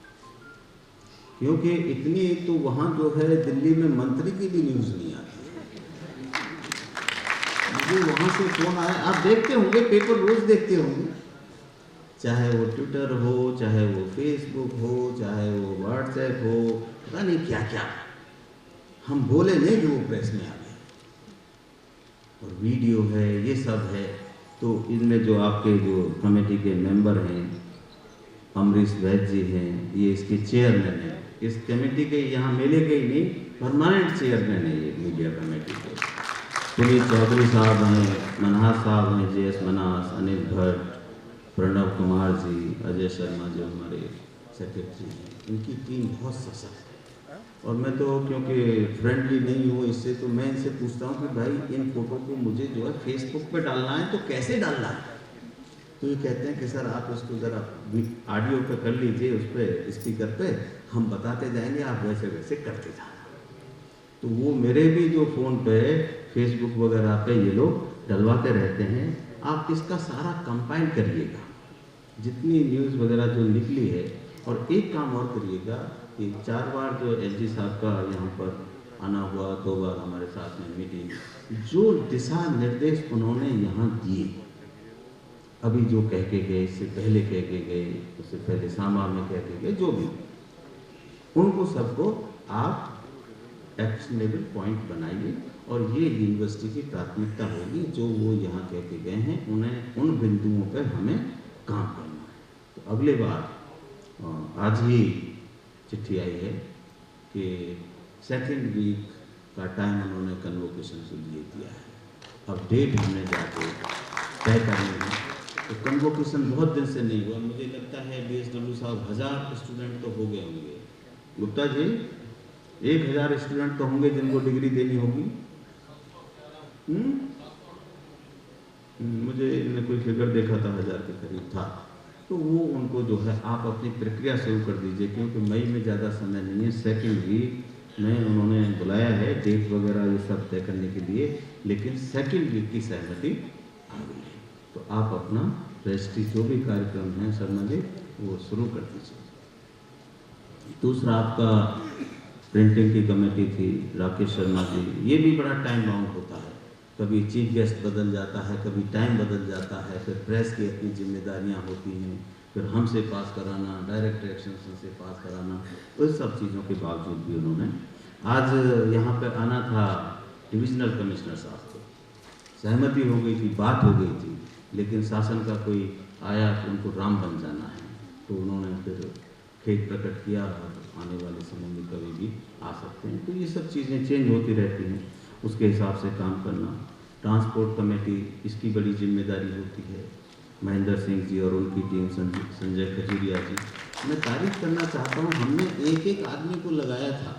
क्योंकि इतनी तो वहाँ जो है दिल्ली में मंत्री की भी न्यूज़ नहीं आती। मुझे वहाँ से फ़ोन आया, आप देखते होंगे, पेपर रोज़ देखते होंगे, चाहे वो ट्विटर हो, चाहे वो फेसबुक हो, चाहे वो व्हाट्सएप हो, पता नहीं क्या क्या। हम बोले नहीं कि वो प्रेस में आ गए, और वीडियो है, ये सब है। तो इनमें जो आपके जो कमेटी के मेंबर हैं, अमरीश वैद जी हैं, ये इसके चेयरमैन हैं, इस कमेटी के यहाँ मेले के ही नहीं, परमानेंट चेयरमैन है ये मीडिया कमेटी के। पुनीत चौधरी साहब हैं, मनहास साहब हैं, JS मनास, अनिल भट्ट, प्रणव कुमार जी, अजय शर्मा जो हमारे सेक्रेटरी हैं, इनकी टीम बहुत सशक्त है। और मैं तो क्योंकि फ्रेंडली नहीं हूँ इससे, तो मैं इनसे पूछता हूँ कि भाई इन फोटो को मुझे जो है फेसबुक पे डालना है, तो कैसे डालना है? तो ये कहते हैं कि सर आप इसको ज़रा ऑडियो पे कर लीजिए, उस पर स्पीकर पे हम बताते जाएंगे, आप वैसे वैसे करते जाना। तो वो मेरे भी जो फ़ोन पे फेसबुक वगैरह पे ये लोग डलवाते रहते हैं। आप इसका सारा कंपाइल करिएगा, जितनी न्यूज़ वगैरह जो निकली है। और एक काम और करिएगा कि 4 बार जो LG साहब का यहाँ पर आना हुआ, 2 बार हमारे साथ में मीटिंग, जो दिशा निर्देश उन्होंने यहाँ दिए, अभी जो कह के गए, इससे पहले कह के गए, उससे पहले सांबा में कह के गए, जो भी, उनको सबको आप एक्शनेबल पॉइंट बनाइए। और ये यूनिवर्सिटी की प्राथमिकता होगी, जो वो यहाँ कह के गए हैं, उन्हें उन बिंदुओं पर हमें काम करना है। तो अगले बार आज ही चिट्ठी आई है कि 2nd वीक का टाइम उन्होंने कन्वोकेशन के लिए दिया है। अब डेट हमने जाके तय करनी है। तो कन्वोकेशन बहुत दिन से नहीं हुआ, मुझे लगता है BSW साहब 1000 स्टूडेंट तो हो गए होंगे। गुप्ता जी 1000 स्टूडेंट तो होंगे जिनको डिग्री देनी होगी। मुझे इन्होंने कोई फिगर देखा था, 1000 के करीब था। तो वो उनको जो है आप अपनी प्रक्रिया शुरू कर दीजिए, क्योंकि मई में ज़्यादा समय नहीं है। सेकेंड वीक में उन्होंने बुलाया है, डेट वगैरह ये सब तय करने के लिए, लेकिन सेकेंड वीक की सहमति आ गई है। तो आप अपना रजिस्ट्री जो भी कार्यक्रम है शर्मा जी वो शुरू कर दीजिए। दूसरा आपका प्रिंटिंग की कमेटी थी, राकेश शर्मा जी, ये भी बड़ा टाइम बाउंड होता है। कभी चीफ गेस्ट बदल जाता है, कभी टाइम बदल जाता है, फिर प्रेस की अपनी जिम्मेदारियां होती हैं, फिर हमसे पास कराना, डायरेक्ट इलेक्शन से पास कराना, उस सब चीज़ों के बावजूद भी उन्होंने आज यहाँ पर आना था। डिविजनल कमिश्नर साहब को सहमति हो गई थी, बात हो गई थी, लेकिन शासन का कोई आया कि उनको राम बन जाना है, तो उन्होंने फिर खेद प्रकट किया और आने वाले समय में कभी भी आ सकते हैं। तो ये सब चीज़ें चेंज होती रहती हैं, उसके हिसाब से काम करना। ट्रांसपोर्ट कमेटी, इसकी बड़ी जिम्मेदारी होती है। महेंद्र सिंह जी और उनकी टीम, संजय खजूरिया जी, मैं तारीफ करना चाहता हूँ। हमने एक एक आदमी को लगाया था,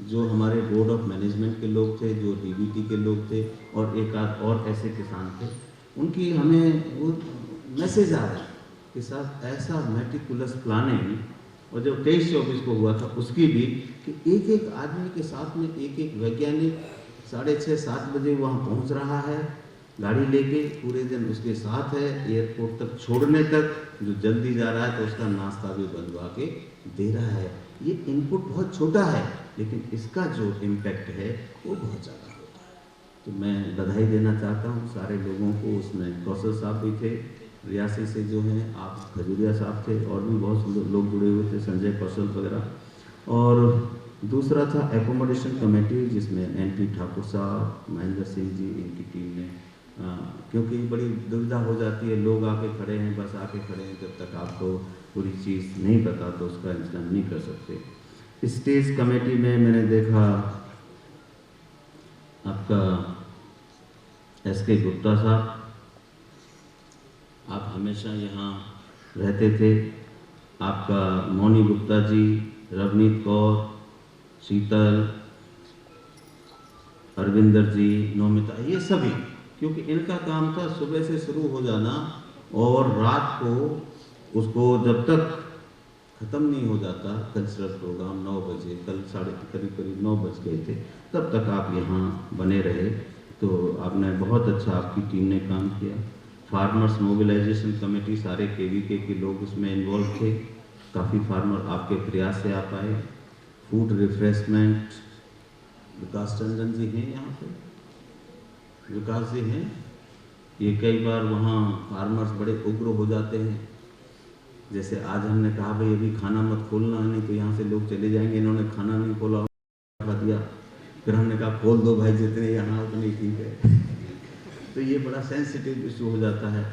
जो हमारे बोर्ड ऑफ मैनेजमेंट के लोग थे, जो डीबीटी के लोग थे, और एक आध और ऐसे किसान थे। उनकी हमें वो मैसेज आ रहा है कि साहब ऐसा मेटिकुलस प्लानिंग, और जब 23-24 को हुआ था उसकी भी, कि एक एक आदमी के साथ में एक एक वैज्ञानिक 6:30-7 बजे वहाँ पहुँच रहा है गाड़ी लेके, पूरे दिन उसके साथ है, एयरपोर्ट तक छोड़ने तक। जो जल्दी जा रहा है तो उसका नाश्ता भी बनवा के दे रहा है। ये इनपुट बहुत छोटा है, लेकिन इसका जो इम्पैक्ट है वो बहुत ज़्यादा होता है। तो मैं बधाई देना चाहता हूँ सारे लोगों को। उसमें कौशल साहब भी थे रियासी से, जो हैं आप खजूरिया साहब थे, और भी बहुत लोग जुड़े हुए थे, संजय कौशल वगैरह। और दूसरा था एकोमोडेशन कमेटी, जिसमें एनपी ठाकुर साहब, महेंद्र सिंह जी, इनकी टीम ने, क्योंकि बड़ी दुविधा हो जाती है, लोग आके खड़े हैं, बस आके खड़े हैं, जब तक आपको पूरी चीज़ नहीं पता तो उसका इंतजाम नहीं कर सकते। स्टेज कमेटी में मैंने देखा आपका एसके गुप्ता साहब, आप हमेशा यहाँ रहते थे। आपका मौनी गुप्ता जी, रवनीत कौर, शीतल, अरविंदर जी, नौमिता, ये सभी, क्योंकि इनका काम था सुबह से शुरू हो जाना और रात को उसको जब तक ख़त्म नहीं हो जाता कल्चरल प्रोग्राम 9 बजे, कल करीब 9 बज गए थे, तब तक आप यहाँ बने रहे। तो आपने बहुत अच्छा, आपकी टीम ने काम किया। फार्मर्स मोबिलाइजेशन कमेटी, सारे केवीके के लोग उसमें इन्वॉल्व थे, काफ़ी फार्मर आपके प्रयास से आ पाए। फूड रिफ्रेशमेंट, विकास चंद्रन जी हैं यहाँ पे, विकास जी हैं, ये कई बार वहाँ फार्मर्स बड़े उग्र हो जाते हैं। जैसे आज हमने कहा भाई अभी खाना मत खोलना, नहीं तो यहाँ से लोग चले जाएंगे, इन्होंने खाना नहीं खोला, खा दिया। फिर हमने कहा खोल दो भाई, जितने यहाँ उतने ठीक है। तो ये बड़ा सेंसिटिव इशू हो जाता है।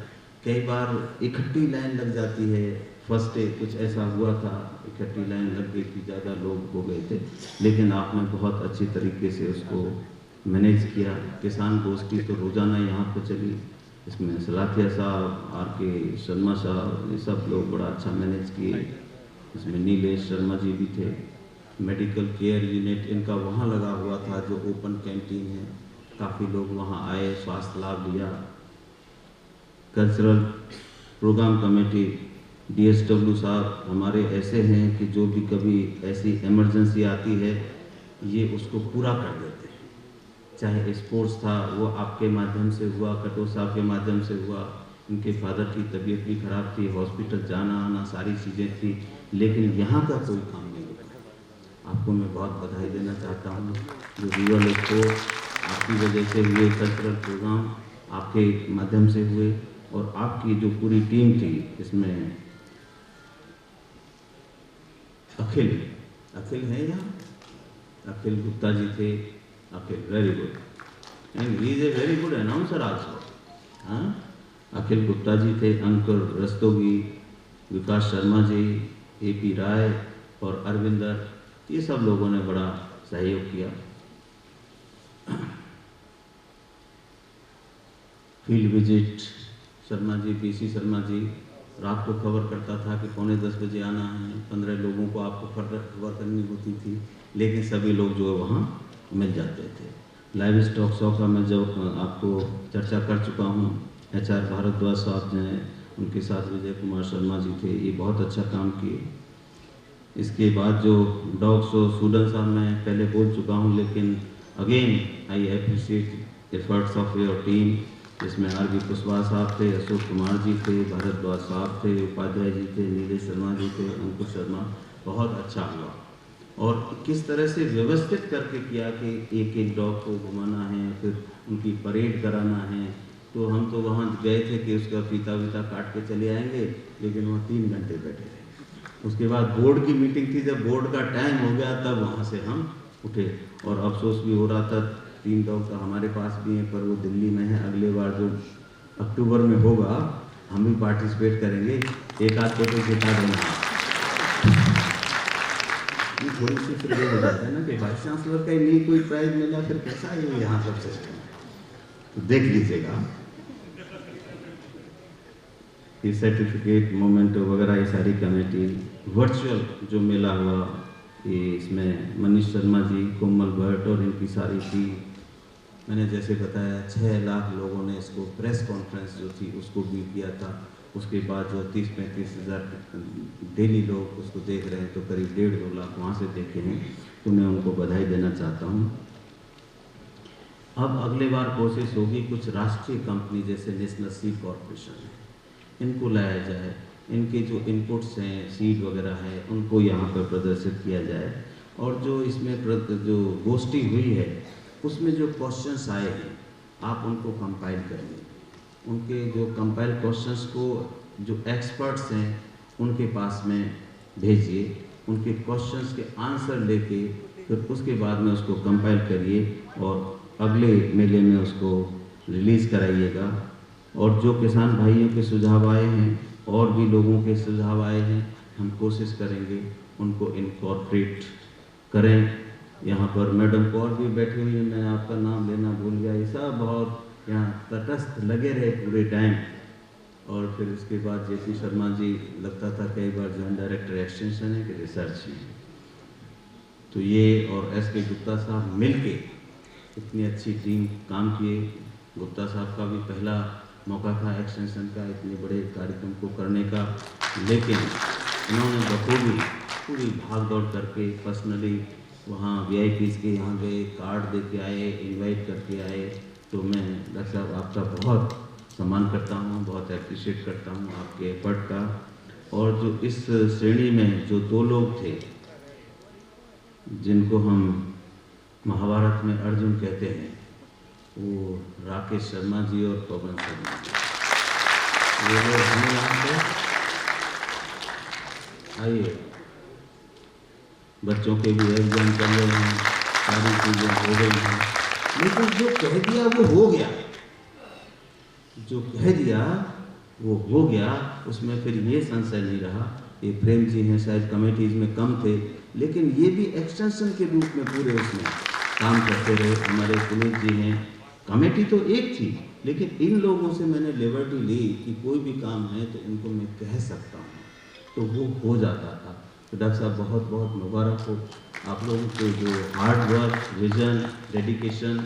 कई बार इकट्ठी लाइन लग जाती है। फर्स्ट डे कुछ ऐसा हुआ था, इकट्ठी लाइन लग गई थी, ज़्यादा लोग हो गए थे, लेकिन आपने बहुत अच्छी तरीके से उसको मैनेज किया। किसान गोष्ठी तो रोज़ाना यहाँ पर चली, इसमें सलाथिया साहब, आर.के. शर्मा साहब, ये सब लोग बड़ा अच्छा मैनेज किए। इसमें नीलेश शर्मा जी भी थे। मेडिकल केयर यूनिट इनका वहाँ लगा हुआ था, जो ओपन कैंटीन है, काफ़ी लोग वहाँ आए, स्वास्थ्य लाभ लिया। कल्चरल प्रोग्राम कमेटी, DSW साहब हमारे ऐसे हैं कि जो भी कभी ऐसी इमरजेंसी आती है ये उसको पूरा कर देते हैं। चाहे स्पोर्ट्स था वो आपके माध्यम से हुआ, कटो साहब के माध्यम से हुआ। इनके फादर की तबीयत भी खराब थी, हॉस्पिटल जाना आना सारी चीज़ें थी, लेकिन यहाँ का कोई काम नहीं रुका। आपको मैं बहुत बधाई देना चाहता हूँ। जो रियल स्पोर्ट्स आपकी वजह से हुए, कल्चरल प्रोग्राम आपके माध्यम से हुए, और आपकी जो पूरी टीम थी, इसमें अखिल हैं यहाँ, अखिल गुप्ता जी थे। Akhil very good, and he is a very good announcer also. हाँ, अखिल गुप्ता जी थे, अंकुर रस्तोगी, विकास शर्मा जी, AP राय और अरविंदर, ये सब लोगों ने बड़ा सहयोग किया। Field visit Sharma ji, PC Sharma ji रात को खबर करता था कि 9:45 बजे आना है, 15 लोगों को आपको खबर करनी होती थी, लेकिन सभी लोग जो है वहाँ मिल जाते थे। लाइव स्टॉक शो का मैं जो आपको चर्चा कर चुका हूँ, HR भारद्वाज साहब जो हैं उनके साथ विजय कुमार शर्मा जी थे, ये बहुत अच्छा काम किए। इसके बाद जो डॉग शो सूडन साहब मैं पहले बोल चुका हूँ, लेकिन again I appreciate efforts of your team, जिसमें आर.बी. कुशवाहा साहब थे, अशोक कुमार जी थे, भारद्वाज साहब थे, उपाध्याय जी थे, नीलेश शर्मा जी थे, अंकुश शर्मा। बहुत अच्छा हुआ और किस तरह से व्यवस्थित करके किया कि एक एक डॉग को घुमाना है, फिर उनकी परेड कराना है। तो हम तो वहाँ गए थे कि उसका फीता वीता काट के चले आएंगे, लेकिन वहाँ 3 घंटे बैठे रहे। उसके बाद बोर्ड की मीटिंग थी, जब बोर्ड का टाइम हो गया तब वहाँ से हम उठे। और अफसोस भी हो रहा था, 3 डॉग तो हमारे पास भी हैं, पर वो दिल्ली में है। अगले बार जो अक्टूबर में होगा हम भी पार्टिसिपेट करेंगे, एक आध को तो जिता देना। थोड़ी सी फिर ये हो जाता है ना कि वाइस चांसलर का ही नहीं कोई प्राइज मिला, फिर कैसा है यहाँ सब सिस्टम। तो देख लीजिएगा ये सर्टिफिकेट मोमेंट वगैरह, ये सारी कमेटी। वर्चुअल जो मेला हुआ, ये इसमें मनीष शर्मा जी, कोमल भट्ट और इनकी सारी टीम, मैंने जैसे बताया 6 लाख लोगों ने इसको प्रेस कॉन्फ्रेंस जो थी उसको भी किया था। उसके बाद जो 30-35 हज़ार डेली लोग उसको देख रहे हैं, तो करीब 1.5-2 लाख वहाँ से देखे हैं। तो मैं उनको बधाई देना चाहता हूँ। अब अगले बार कोशिश होगी कुछ राष्ट्रीय कंपनी जैसे नेशनल सीड कॉरपोरेशन है, इनको लाया जाए, इनके जो इनपुट्स हैं, सीड वगैरह है, उनको यहाँ पर प्रदर्शित किया जाए। और जो इसमें जो गोष्ठी हुई है उसमें जो क्वेश्चंस आए हैं आप उनको कंपाइल करिए। उनके जो कंपाइल क्वेश्चंस को जो एक्सपर्ट्स हैं उनके पास में भेजिए, उनके क्वेश्चंस के आंसर लेके फिर उसके बाद में उसको कंपाइल करिए और अगले मेले में उसको रिलीज़ कराइएगा। और जो किसान भाइयों के सुझाव आए हैं और भी लोगों के सुझाव आए हैं, हम कोशिश करेंगे उनको इनकॉर्पोरेट करें। यहाँ पर मैडम कौर भी बैठी हुई है, मैं आपका नाम लेना भूल गया। ये सब बहुत यहाँ तटस्थ लगे रहे पूरे टाइम। और फिर उसके बाद जे.पी. शर्मा जी लगता था कई बार जॉइंट डायरेक्टर एक्सटेंशन है कि रिसर्च है, तो ये और एस.के. गुप्ता साहब मिलके इतनी अच्छी टीम काम किए। गुप्ता साहब का भी पहला मौका था एक्सटेंशन का इतने बड़े कार्यक्रम को करने का, लेकिन उन्होंने बखूबी पूरी भाग दौड़ करके पर्सनली वहाँ VIPs के यहाँ गए, कार्ड दे के आए, इनवाइट करके आए। तो मैं डॉक्टर साहब आपका बहुत सम्मान करता हूँ, बहुत अप्रिशिएट करता हूँ आपके एफर्ट का। और जो इस श्रेणी में जो 2 लोग थे जिनको हम महाभारत में अर्जुन कहते हैं, वो राकेश शर्मा जी और पवन शर्मा जी, ये लोग हैं यहाँ पे। आइए, बच्चों के भी एग्जाम चल रहे हैं, सारी चीज़ें हो गई हैं, लेकिन जो कह दिया वो हो गया, जो कह दिया वो हो गया। उसमें फिर ये संशय नहीं रहा। ये प्रेम जी हैं, शायद कमेटीज में कम थे, लेकिन ये भी एक्सटेंशन के रूप में पूरे उसमें काम करते रहे। हमारे पुनीत जी हैं, कमेटी तो एक थी, लेकिन इन लोगों से मैंने लिबर्टी ली कि कोई भी काम है तो इनको मैं कह सकता हूँ, तो वो हो जाता था। तो डॉक्टर साहब बहुत बहुत मुबारक हो आप लोगों को, जो हार्ड वर्क, विजन, डेडिकेशन,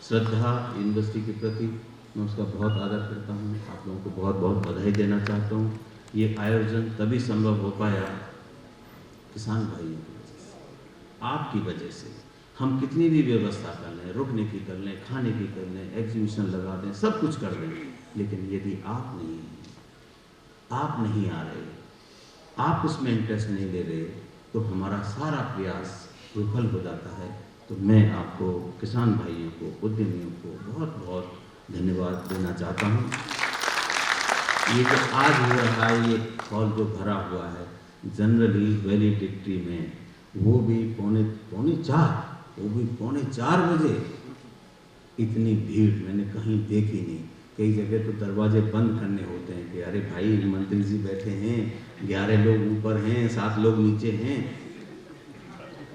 श्रद्धा यूनिवर्सिटी के प्रति, मैं उसका बहुत आदर करता हूँ। आप लोगों को बहुत बहुत बधाई देना चाहता हूँ। ये आयोजन तभी संभव हो पाया किसान भाइयों की वजह से, आपकी वजह से। हम कितनी भी व्यवस्था कर लें, रुकने की कर लें, खाने की कर लें, एग्जीबिशन लगा दें, सब कुछ कर दें, लेकिन यदि आप नहीं हैं, आप नहीं आ रहे, आप उसमें इंटरेस्ट नहीं ले रहे, तो हमारा सारा प्रयास विफल हो जाता है। तो मैं आपको, किसान भाइयों को, उद्यमियों को बहुत बहुत धन्यवाद देना चाहता हूँ। ये जो आज हो रहा है, ये हॉल जो भरा हुआ है, जनरली वैलिडिक्ट्री में वो भी पौने 4, वो भी पौने 4 बजे इतनी भीड़ मैंने कहीं देखी नहीं। कई जगह तो दरवाजे बंद करने होते हैं कि अरे भाई मंत्री जी बैठे हैं, 11 लोग ऊपर हैं, 7 लोग नीचे हैं,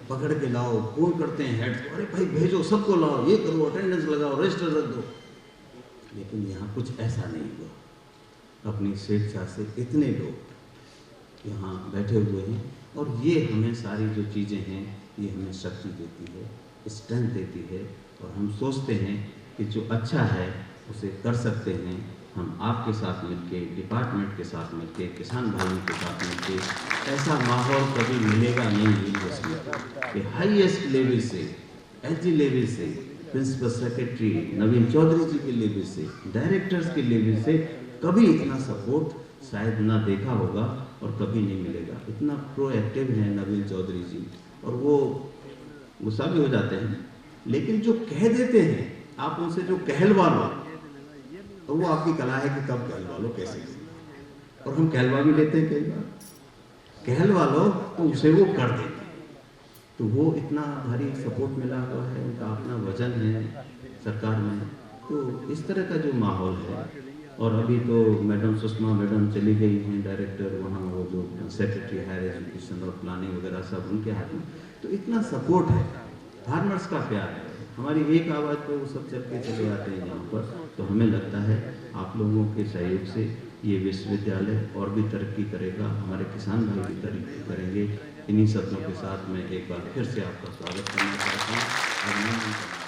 पकड़ के लाओ, फोन करते हैं हेड, अरे भाई भेजो, सबको लाओ, ये करो, अटेंडेंस लगाओ, रजिस्टर रख दो। लेकिन यहाँ कुछ ऐसा नहीं हुआ। अपनी स्वेच्छा से इतने लोग यहाँ बैठे हुए हैं, और ये हमें सारी जो चीज़ें हैं ये हमें शक्ति देती है, स्ट्रेंथ देती है, और हम सोचते हैं कि जो अच्छा है उसे कर सकते हैं, हम आपके साथ मिलके, डिपार्टमेंट के साथ मिलके, किसान भाइयों के साथ मिलके, ऐसा माहौल कभी मिलेगा नहीं यूनिवर्सिटी को कि हाईएस्ट लेवल से, एचजी लेवल से, प्रिंसिपल सेक्रेटरी नवीन चौधरी जी के लेवल से, डायरेक्टर्स के लेवल से कभी इतना सपोर्ट शायद ना देखा होगा और कभी नहीं मिलेगा। इतना प्रोएक्टिव है नवीन चौधरी जी, और वो गुस्सा भी हो जाते हैं, लेकिन जो कह देते हैं आप उनसे जो कहलवा लो, तो वो आपकी कला है कि कब कहलवा लो, कैसे। और हम कहलवा भी लेते हैं, कई बार कहलवा लो तो उसे वो कर देते हैं। तो वो इतना भारी सपोर्ट मिला हुआ है, उनका अपना वजन है सरकार में। तो इस तरह का जो माहौल है, और अभी तो मैडम सुषमा मैडम चली गई हैं डायरेक्टर, वहाँ वो जो सेक्रेटरी हायर एजुकेशन और प्लानिंग वगैरह सब उनके हाथ में। तो इतना सपोर्ट है, फार्मर्स का प्यार है, हमारी एक आवाज़ पर वो सब चल के चले आते हैं यहाँ पर। तो हमें लगता है आप लोगों के सहयोग से ये विश्वविद्यालय और भी तरक्की करेगा, हमारे किसान भाई भी तरक्की करेंगे। इन्हीं शब्दों के साथ मैं एक बार फिर से आपका स्वागत करना चाहता हूँ।